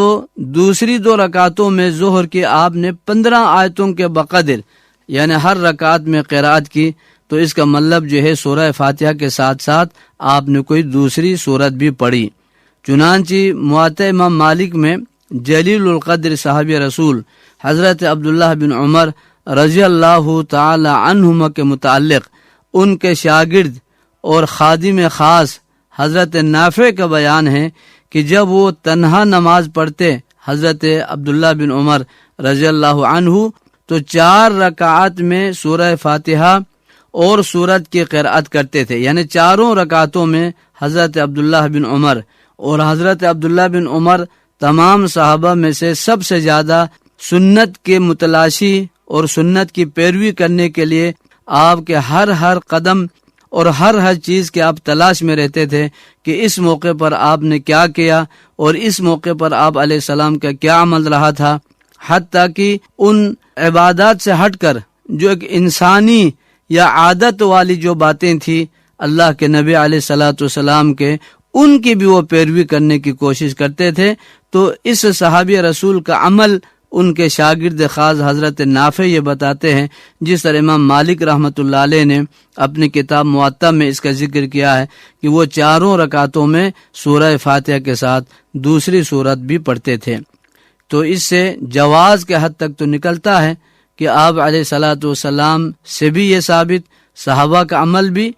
دوسری 2 رکعتوں میں ظہر کی آپ نے 15 آیتوں کے بقدر یعنی ہر رکعت میں قراءت کی، تو اس کا مطلب جو ہے سورہ فاتحہ کے ساتھ ساتھ آپ نے کوئی دوسری سورت بھی پڑھی۔ چنانچہ موطأ امام مالک میں جلیل القدر صحابی رسول حضرت عبداللہ بن عمر رضی اللہ تعالی عنہما کے متعلق ان کے شاگرد اور خادم خاص حضرت نافع کا بیان ہے کہ جب وہ تنہا نماز پڑھتے حضرت عبداللہ بن عمر رضی اللہ عنہ تو 4 رکعات میں سورہ فاتحہ اور سورت کی قرأت کرتے تھے، یعنی 4 رکعتوں میں حضرت عبداللہ بن عمر، اور حضرت عبداللہ بن عمر تمام صحابہ میں سے سب سے زیادہ سنت کے متلاشی اور سنت کی پیروی کرنے کے لیے آپ کے ہر قدم اور ہر چیز کے آپ تلاش میں رہتے تھے کہ اس موقع پر آپ نے کیا کیا اور اس موقع پر آپ علیہ السلام کا کیا عمل رہا تھا، حتیٰ کہ ان عبادات سے ہٹ کر جو ایک انسانی یا عادت والی جو باتیں تھی اللہ کے نبی علیہ الصلوۃ والسلام کے، ان کی بھی وہ پیروی کرنے کی کوشش کرتے تھے۔ تو اس صحابی رسول کا عمل ان کے شاگرد خاص حضرت نافع یہ بتاتے ہیں، جس طرح امام مالک رحمۃ اللہ علیہ نے اپنی کتاب موطأ میں اس کا ذکر کیا ہے کہ وہ 4 رکعتوں میں سورہ فاتحہ کے ساتھ دوسری سورت بھی پڑھتے تھے۔ تو اس سے جواز کے حد تک تو نکلتا ہے کہ آپ علیہ الصلوۃ والسلام سے بھی یہ ثابت، صحابہ کا عمل بھی،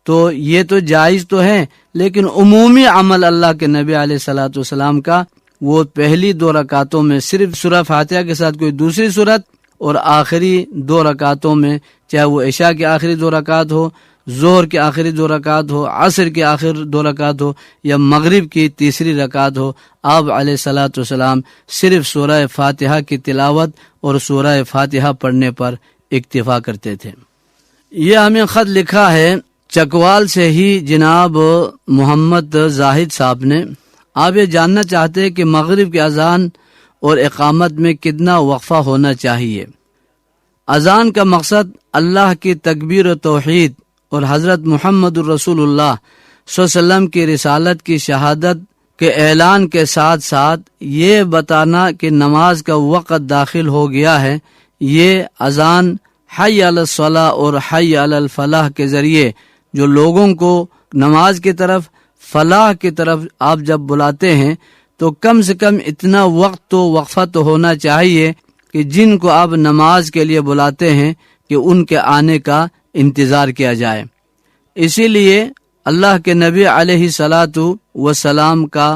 تو یہ تو جائز تو ہے، لیکن عمومی عمل اللہ کے نبی علیہ الصلوۃ والسلام کا وہ پہلی 2 رکعتوں میں صرف سورہ فاتحہ کے ساتھ کوئی دوسری سورت، اور آخری 2 رکعتوں میں چاہے وہ عشاء کی آخری 2 رکعت ہو، ظہر کی آخری 2 رکعت ہو، عصر کی آخر 2 رکعت ہو، یا مغرب کی تیسری رکعت ہو، آپ علیہ الصلوۃ والسلام صرف سورہ فاتحہ کی تلاوت اور سورہ فاتحہ پڑھنے پر اکتفا کرتے تھے۔ یہ ہمیں خط لکھا ہے چکوال سے ہی جناب محمد زاہد صاحب نے۔ آپ یہ جاننا چاہتے ہیں کہ مغرب کی اذان اور اقامت میں کتنا وقفہ ہونا چاہیے۔ اذان کا مقصد اللہ کی تکبیر و توحید اور حضرت محمد الرسول اللہ صلی اللہ علیہ وسلم کی رسالت کی شہادت کے اعلان کے ساتھ ساتھ یہ بتانا کہ نماز کا وقت داخل ہو گیا ہے۔ یہ اذان حی علی الصلاۃ اور حی علی الفلاح کے ذریعے جو لوگوں کو نماز کی طرف، فلاح کی طرف آپ جب بلاتے ہیں تو کم سے کم اتنا وقت تو وقفہ تو ہونا چاہیے کہ جن کو آپ نماز کے لیے بلاتے ہیں کہ ان کے آنے کا انتظار کیا جائے۔ اسی لیے اللہ کے نبی علیہ الصلاۃ والسلام کا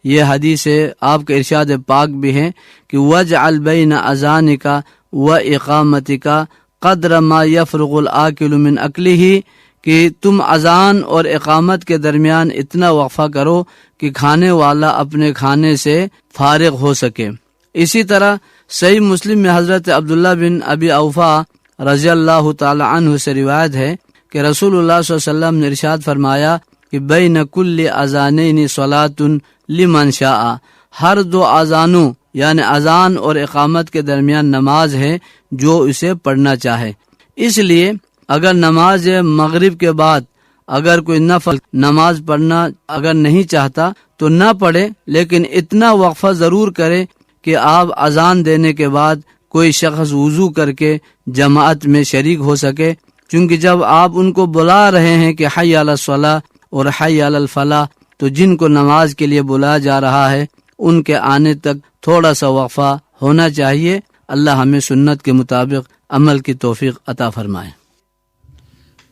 یہ حدیث ہے، آپ کے ارشاد پاک بھی ہیں کہ وَاجْعَلْ بَيْنَ أَذَانِكَ وَإِقَامَتِكَ قَدْرَ مَا يَفْرُغُ الْآكِلُ مِنْ أَكْلِهِ، کہ تم اذان اور اقامت کے درمیان اتنا وقفہ کرو کہ کھانے والا اپنے کھانے سے فارغ ہو سکے۔ اسی طرح صحیح مسلم میں حضرت عبداللہ بن ابی اوفا رضی اللہ تعالی عنہ سے روایت ہے کہ رسول اللہ صلی اللہ علیہ وسلم نے ارشاد فرمایا کہ بین کل اذانین صلاۃ لمن شاء، ہر 2 اذانوں یعنی اذان اور اقامت کے درمیان نماز ہے جو اسے پڑھنا چاہے۔ اس لیے اگر نماز مغرب کے بعد اگر کوئی نفل نماز پڑھنا اگر نہیں چاہتا تو نہ پڑھے، لیکن اتنا وقفہ ضرور کرے کہ آپ اذان دینے کے بعد کوئی شخص وضو کر کے جماعت میں شریک ہو سکے، کیونکہ جب آپ ان کو بلا رہے ہیں کہ حی علی الصلاۃ اور حی علی الفلاح، تو جن کو نماز کے لیے بلایا جا رہا ہے ان کے آنے تک تھوڑا سا وقفہ ہونا چاہیے۔ اللہ ہمیں سنت کے مطابق عمل کی توفیق عطا فرمائے۔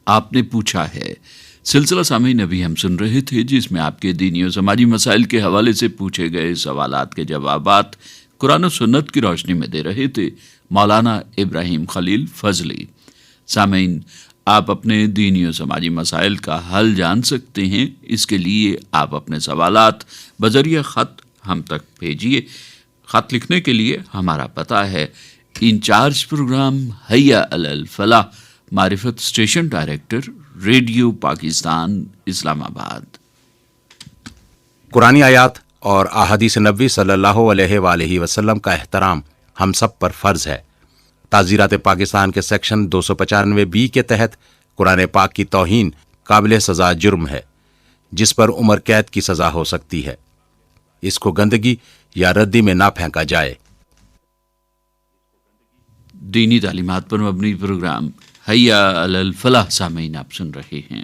آپ نے پوچھا ہے سلسلہ سامعین ابھی ہم سن رہے تھے جس میں آپ کے دینی اور سماجی مسائل کے حوالے سے پوچھے گئے سوالات کے جوابات قرآن و سنت کی روشنی میں دے رہے تھے مولانا ابراہیم خلیل فضلی۔ سامعین، آپ اپنے دینی و سماجی مسائل کا حل جان سکتے ہیں۔ اس کے لیے آپ اپنے سوالات بذریعہ خط ہم تک بھیجیے۔ خط لکھنے کے لیے ہمارا پتہ ہے انچارج پروگرام حیا علی الفلاح، معرفت اسٹیشن ڈائریکٹر، ریڈیو پاکستان، اسلام آباد۔ قرآنی آیات اور احادیث نبوی صلی اللہ علیہ وآلہ وسلم کا احترام ہم سب پر فرض ہے۔ تعزیرات پاکستان کے سیکشن 295B کے تحت قرآن پاک کی توہین قابل سزا جرم ہے، جس پر عمر قید کی سزا ہو سکتی ہے۔ اس کو گندگی یا ردی میں نہ پھینکا جائے۔ دینی تعلیمات پر مبنی پروگرام حیا علی الفلاح سامعین آپ سن رہے ہیں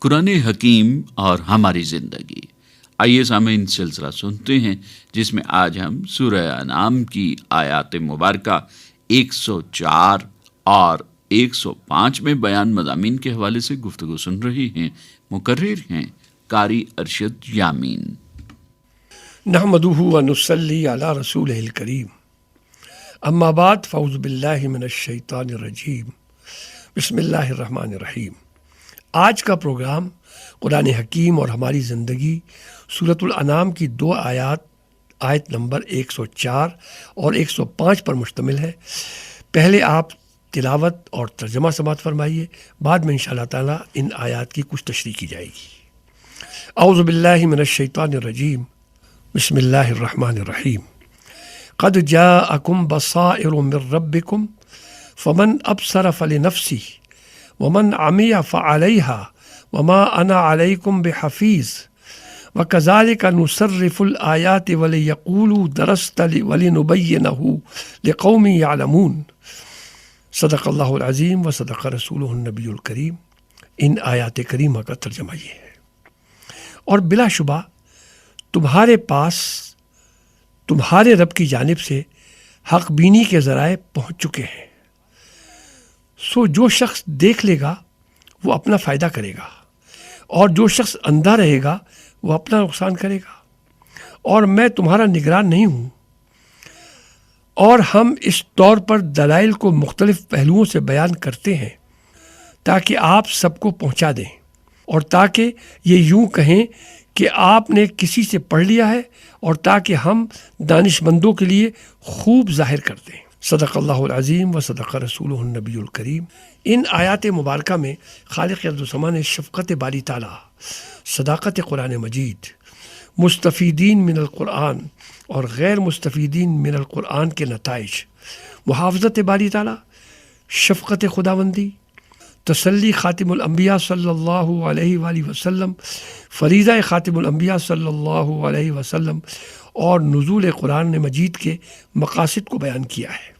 قرآن حکیم اور ہماری زندگی. آئیے سامعین سلسلہ سنتے ہیں جس میں آج ہم سورہ انعام کی آیات مبارکہ 104 اور 105 میں بیان مضامین کے حوالے سے گفتگو سن رہے ہیں. مقرر ہیں قاری ارشد یامین. نحمدہ و نصلی علی رسولہ الکریم. اما بعد فاعوذ باللہ من الشیطان الرجیم. بسم اللہ الرحمن الرحیم. آج کا پروگرام قرآن حکیم اور ہماری زندگی سورۃ الانعام کی 2 آیت نمبر 104 اور 105 پر مشتمل ہے. پہلے آپ تلاوت اور ترجمہ سماعت فرمائیے، بعد میں انشاءاللہ تعالی ان آیات کی کچھ تشریح کی جائے گی. اعوذ باللہ من الشیطان الرجیم. بسم اللہ الرحمن الرحیم. قد جاءکم بصائر من ربکم فمن ابصر فلنفسه ومن عمی فعلیها وما انا علیکم بحفیظ وکذالک نصرف الآیات ولیقولوا درست ولنبینہ لقوم یعلمون. صدق اللہ العظیم و صدق رسولہ النبی الکریم. ان آیات کریمہ کا ترجمہ یہ ہے. اور بلا شبہ تمہارے پاس تمہارے رب کی جانب سے حق بینی کے ذرائع پہنچ چکے ہیں. سو جو شخص دیکھ لے گا وہ اپنا فائدہ کرے گا، اور جو شخص اندھا رہے گا وہ اپنا نقصان کرے گا. اور میں تمہارا نگران نہیں ہوں. اور ہم اس طور پر دلائل کو مختلف پہلوؤں سے بیان کرتے ہیں تاکہ آپ سب کو پہنچا دیں، اور تاکہ یہ یوں کہیں کہ آپ نے کسی سے پڑھ لیا ہے، اور تاکہ ہم دانش مندوں کے لیے خوب ظاہر کر دیں. صدق اللہ العظیم و صدق رسولہ النبی الکریم. ان آیات مبارکہ میں خالق ارض و سما نے شفقت باری تعالیٰ، صداقت قرآن مجید، مستفیدین من القرآن اور غیر مستفیدین من القرآن کے نتائج، محافظت باری تعالیٰ، شفقت خداوندی، تسلی خاتم الانبیاء صلی اللہ علیہ وآلہ وسلم، فریضہ خاتم الانبیاء صلی اللہ علیہ وسلم اور نزول قرآن مجید کے مقاصد کو بیان کیا ہے.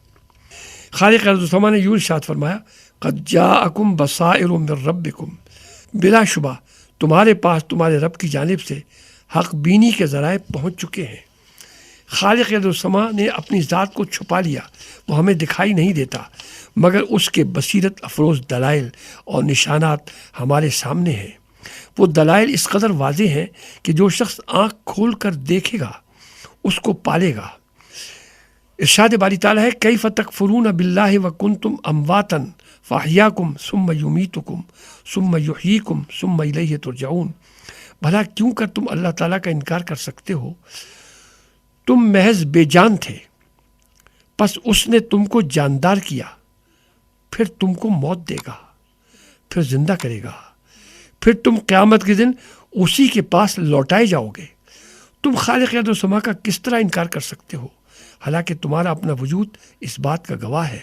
خالق ارض و سما نے یوں ارشاد فرمایا، قد جاءکم بصائر من ربکم، بلا شبہ تمہارے پاس تمہارے رب کی جانب سے حق بینی کے ذرائع پہنچ چکے ہیں. خالق ارض و سما نے اپنی ذات کو چھپا لیا، وہ ہمیں دکھائی نہیں دیتا، مگر اس کے بصیرت افروز دلائل اور نشانات ہمارے سامنے ہیں. وہ دلائل اس قدر واضح ہیں کہ جو شخص آنکھ کھول کر دیکھے گا اس کو پالے گا. ارشاد باری تعالیٰ ہے، کیف تکفرون باللہ وکنتم امواتا فاحیاکم ثم یمیتکم ثم یحییکم ثم الیہ ترجعون. بھلا کیوں کر تم اللہ تعالیٰ کا انکار کر سکتے ہو؟ تم محض بے جان تھے، پس اس نے تم کو جاندار کیا، پھر تم کو موت دے گا، پھر زندہ کرے گا، پھر تم قیامت کے دن اسی کے پاس لوٹائے جاؤ گے. تم خالق ارض و سما کا کس طرح انکار کر سکتے ہو، حالانکہ تمہارا اپنا وجود اس بات کا گواہ ہے.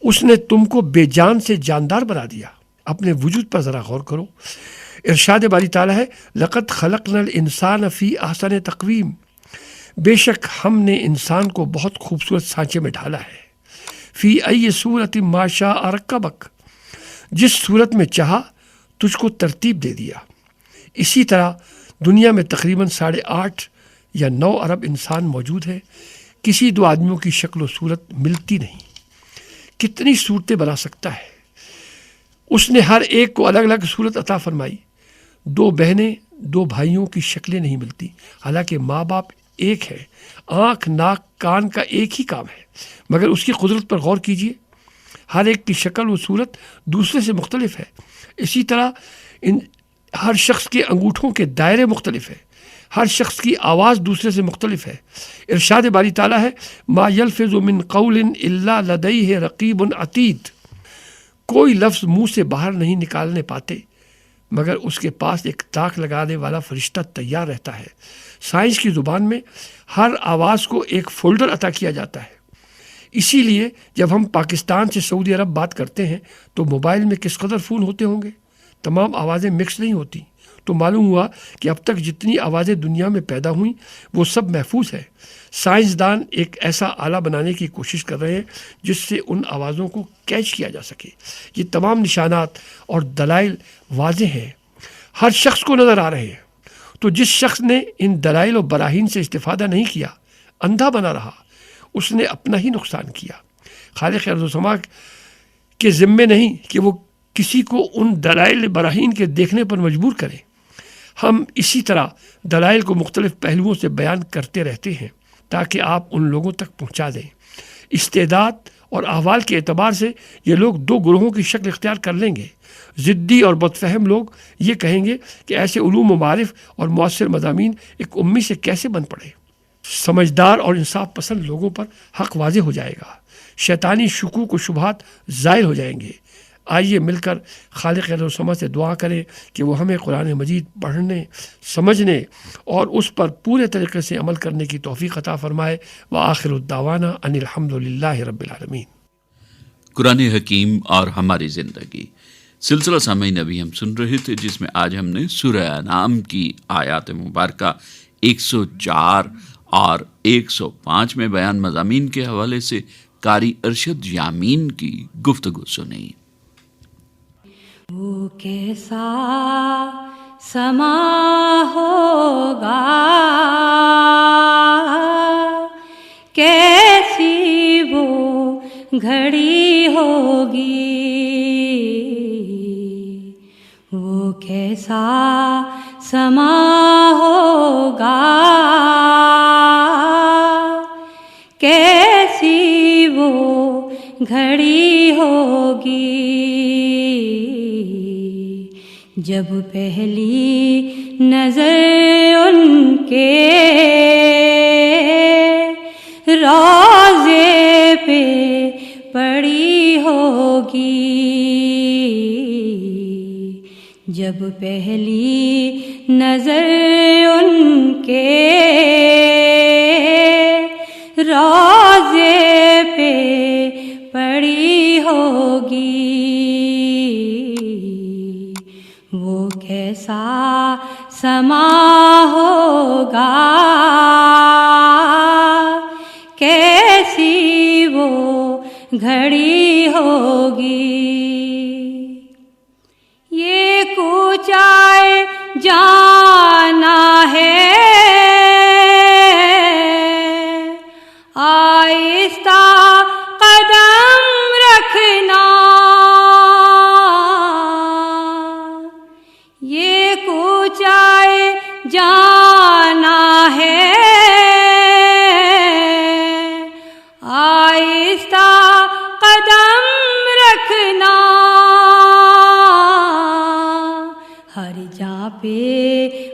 اس نے تم کو بے جان سے جاندار بنا دیا. اپنے وجود پر ذرا غور کرو. ارشاد باری تعالیٰ ہے، لقد خلقنا الانسان فی احسن تقویم، بے شک ہم نے انسان کو بہت خوبصورت سانچے میں ڈھالا ہے. فی ای صورت ما شاء رکبک، جس صورت میں چاہا تجھ کو ترتیب دے دیا. اسی طرح دنیا میں تقریباً 8.5 یا 9 ارب انسان موجود ہے. کسی 2 آدمیوں کی شکل و صورت ملتی نہیں. کتنی صورتیں بنا سکتا ہے. اس نے ہر ایک کو الگ الگ صورت عطا فرمائی. 2 بہنیں 2 بھائیوں کی شکلیں نہیں ملتی، حالانکہ ماں باپ ایک ہے. آنکھ ناک کان کا ایک ہی کام ہے، مگر اس کی قدرت پر غور کیجیے. ہر ایک کی شکل و صورت دوسرے سے مختلف ہے. اسی طرح ہر شخص کے انگوٹھوں کے دائرے مختلف ہیں. ہر شخص کی آواز دوسرے سے مختلف ہے. ارشاد باری تعالیٰ ہے، ما یلفظ من قول الا لدیہ رقیب عتید، کوئی لفظ منہ سے باہر نہیں نکالنے پاتے مگر اس کے پاس ایک تاک لگانے والا فرشتہ تیار رہتا ہے. سائنس کی زبان میں ہر آواز کو ایک فولڈر عطا کیا جاتا ہے. اسی لیے جب ہم پاکستان سے سعودی عرب بات کرتے ہیں تو موبائل میں کس قدر فون ہوتے ہوں گے. تمام آوازیں مکس نہیں ہوتی. تو معلوم ہوا کہ اب تک جتنی آوازیں دنیا میں پیدا ہوئیں وہ سب محفوظ ہے۔ سائنسدان ایک ایسا آلہ بنانے کی کوشش کر رہے ہیں جس سے ان آوازوں کو کیچ کیا جا سکے۔ یہ تمام نشانات اور دلائل واضح ہیں، ہر شخص کو نظر آ رہے ہیں۔ تو جس شخص نے ان دلائل و براہین سے استفادہ نہیں کیا، اندھا بنا رہا، اس نے اپنا ہی نقصان کیا۔ خالق ارض و سما کے ذمے نہیں کہ وہ کسی کو ان دلائل براہین کے دیکھنے پر مجبور کرے۔ ہم اسی طرح دلائل کو مختلف پہلوؤں سے بیان کرتے رہتے ہیں تاکہ آپ ان لوگوں تک پہنچا دیں۔ استعداد اور احوال کے اعتبار سے یہ لوگ دو گروہوں کی شکل اختیار کر لیں گے۔ ضدی اور بدفہم لوگ یہ کہیں گے کہ ایسے علوم و معارف اور مؤثر مضامین ایک امی سے کیسے بن پڑے۔ سمجھدار اور انصاف پسند لوگوں پر حق واضح ہو جائے گا، شیطانی شکوک و شبہات زائل ہو جائیں گے۔ آئیے مل کر خالق ارض و سما سے دعا کریں کہ وہ ہمیں قرآن مجید پڑھنے، سمجھنے اور اس پر پورے طریقے سے عمل کرنے کی توفیق عطا فرمائے۔ وآخر الدعوانا ان الحمد للہ رب العالمین۔ قرآن حکیم اور ہماری زندگی سلسلہ سامعین ابھی ہم سن رہے تھے، جس میں آج ہم نے سورہ انعام کی آیات مبارکہ 104 اور 105 میں بیان مضامین کے حوالے سے قاری ارشد یامین کی گفتگو سنی۔ وہ کیسا سما ہوگا، کیسی وہ گھڑی ہوگی، وہ کیسا سما ہوگا، کیسی وہ گھڑی ہوگی، جب پہلی نظر ان کے روضے پہ پڑی ہوگی، جب پہلی نظر ان کے روضے پہ پڑی ہوگی، وہ کیسا سما ہوگا، کیسی وہ گھڑی ہوگی، یہ کوچائے جانا ہے، آہستہ قدم رکھنا، یہ کوچائے جانا ہے، آہستہ قدم رکھنا، ہر جا پہ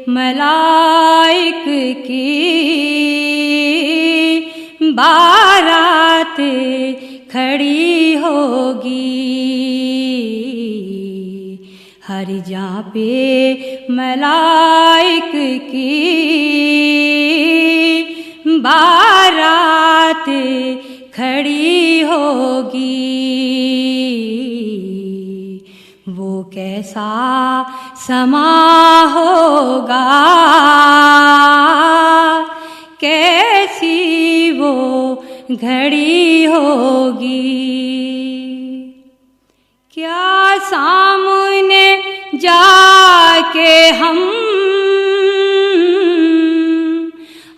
ملائک کی بارات کھڑی ہوگی، ہر جا پہ ملائک کی بارات کھڑی ہوگی، وہ کیسا سما ہوگا، کیسی وہ گھڑی ہوگی، کیا سامنے جا کے ہم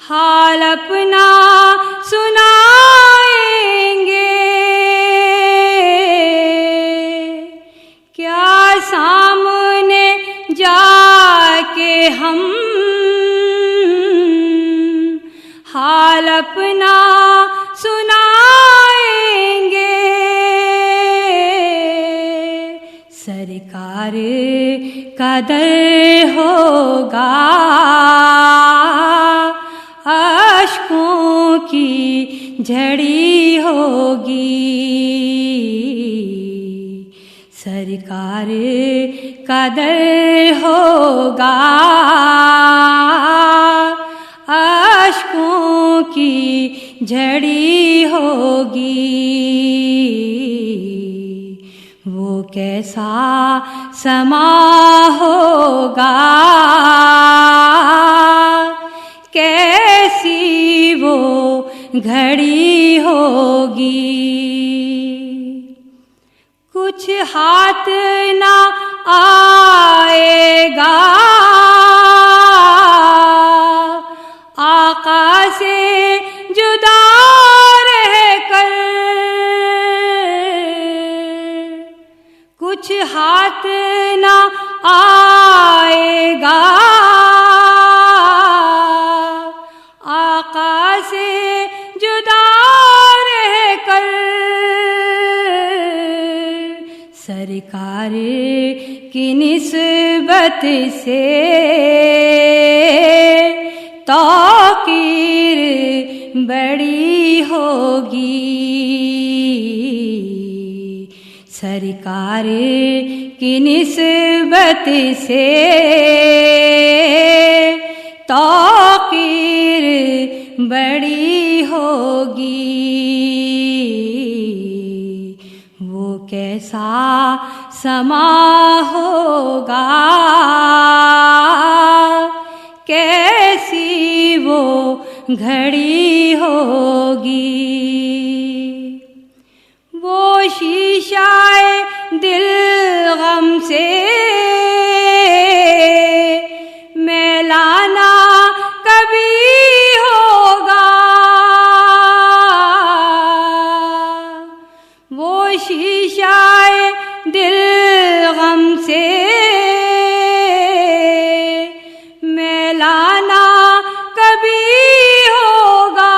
حال اپنا سنائیں گے، کیا سامنے جا کے ہم حال اپنا سنائیں گے، سرکار کا در ہوگا، اشکوں کی جھڑی ہوگی، سرکار کا در ہوگا، اشکوں کی جھڑی ہوگی، وہ کیسا سما ہوگا، کیسی وہ گھڑی ہوگی، کچھ ہاتھ نہ آئے گا آقا سے جدا رہ کر، کچھ ہاتھ نہ آئے گا آقا سے جدا رہ کر، سرکار کی نسبت سے توقیر بڑی ہوگی، سرکار کی نسبت سے توقیر بڑی ہوگی، وہ کیسا سما ہوگا، کیسی وہ گھڑی ہوگی، وہ شیشہ دل غم سے میلانا کبھی ہوگا، وہ شیشہ دل غم سے میلانا کبھی ہوگا،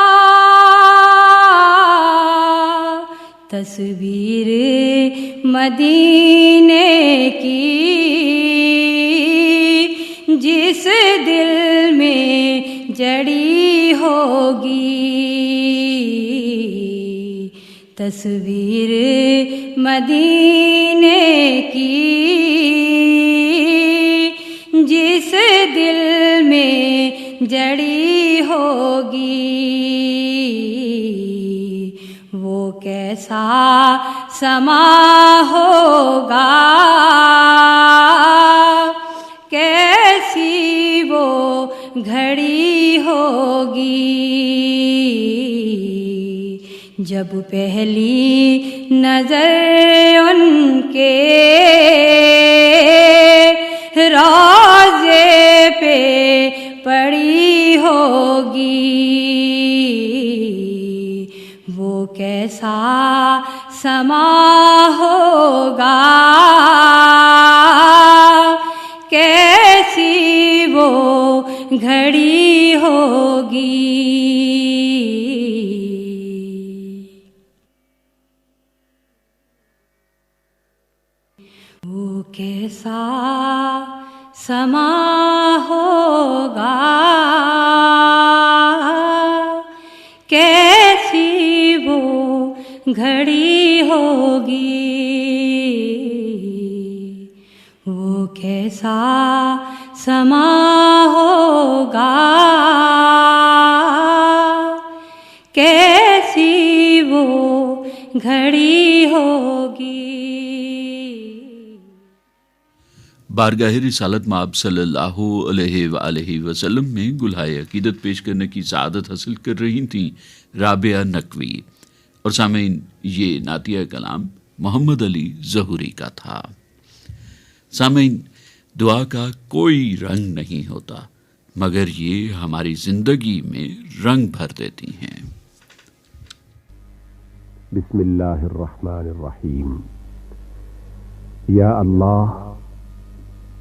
تصویر مدینے کی جس دل میں جڑی ہوگی، تصویر مدینے کی جس دل میں جڑی ہوگی، وہ کیسا سما ہوگا، کیسی وہ گھڑی ہوگی، جب پہلی نظر ان کے روضے پہ پڑی ہوگی، وہ کیسا سما ہوگا، کیسی وہ گھڑی ہوگی، وہ کیسا سما ہوگا، کیسی وہ گھڑی ہوگی، وہ کیسا سما ہوگا، کیسی وہ گھڑی ہوگی۔ بارگاہ رسالت مآب صلی اللہ علیہ وآلہ وسلم میں گلہائے عقیدت پیش کرنے کی سعادت حاصل کر رہی تھیں رابعہ نقوی، اور سامعین یہ نعتیہ کلام محمد علی ظہوری کا تھا۔ سامعین، دعا کا کوئی رنگ نہیں ہوتا مگر یہ ہماری زندگی میں رنگ بھر دیتی ہیں۔ بسم اللہ الرحمن الرحیم۔ یا اللہ،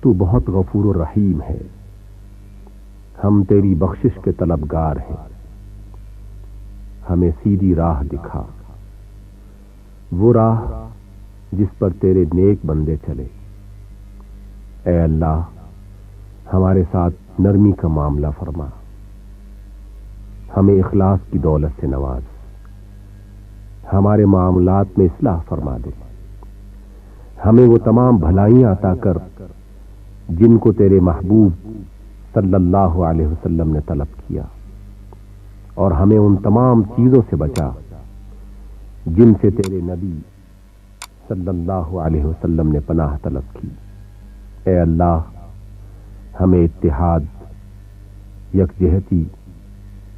تو بہت غفور و رحیم ہے، ہم تیری بخشش کے طلبگار ہیں، ہمیں سیدھی راہ دکھا، وہ راہ جس پر تیرے نیک بندے چلے۔ اے اللہ، ہمارے ساتھ نرمی کا معاملہ فرما، ہمیں اخلاص کی دولت سے نواز، ہمارے معاملات میں اصلاح فرما دے، ہمیں وہ تمام بھلائیاں عطا کر جن کو تیرے محبوب صلی اللہ علیہ وسلم نے طلب کیا، اور ہمیں ان تمام چیزوں سے بچا جن سے تیرے نبی صلی اللہ علیہ وسلم نے پناہ طلب کی۔ اے اللہ، ہمیں اتحاد، یکجہتی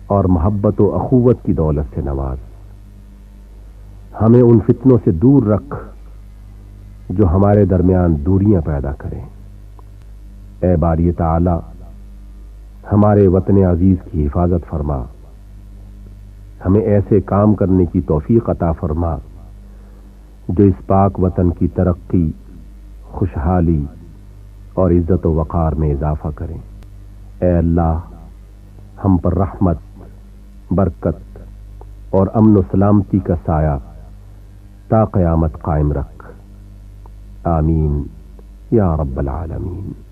اور محبت و اخوت کی دولت سے نواز۔ ہمیں ان فتنوں سے دور رکھ جو ہمارے درمیان دوریاں پیدا کریں۔ اے باری تعالی، ہمارے وطن عزیز کی حفاظت فرما، ہمیں ایسے کام کرنے کی توفیق عطا فرما جو اس پاک وطن کی ترقی، خوشحالی اور عزت و وقار میں اضافہ کریں۔ اے اللہ، ہم پر رحمت، برکت اور امن و سلامتی کا سایہ تا قیامت قائم رکھ۔ آمین یا رب العالمین۔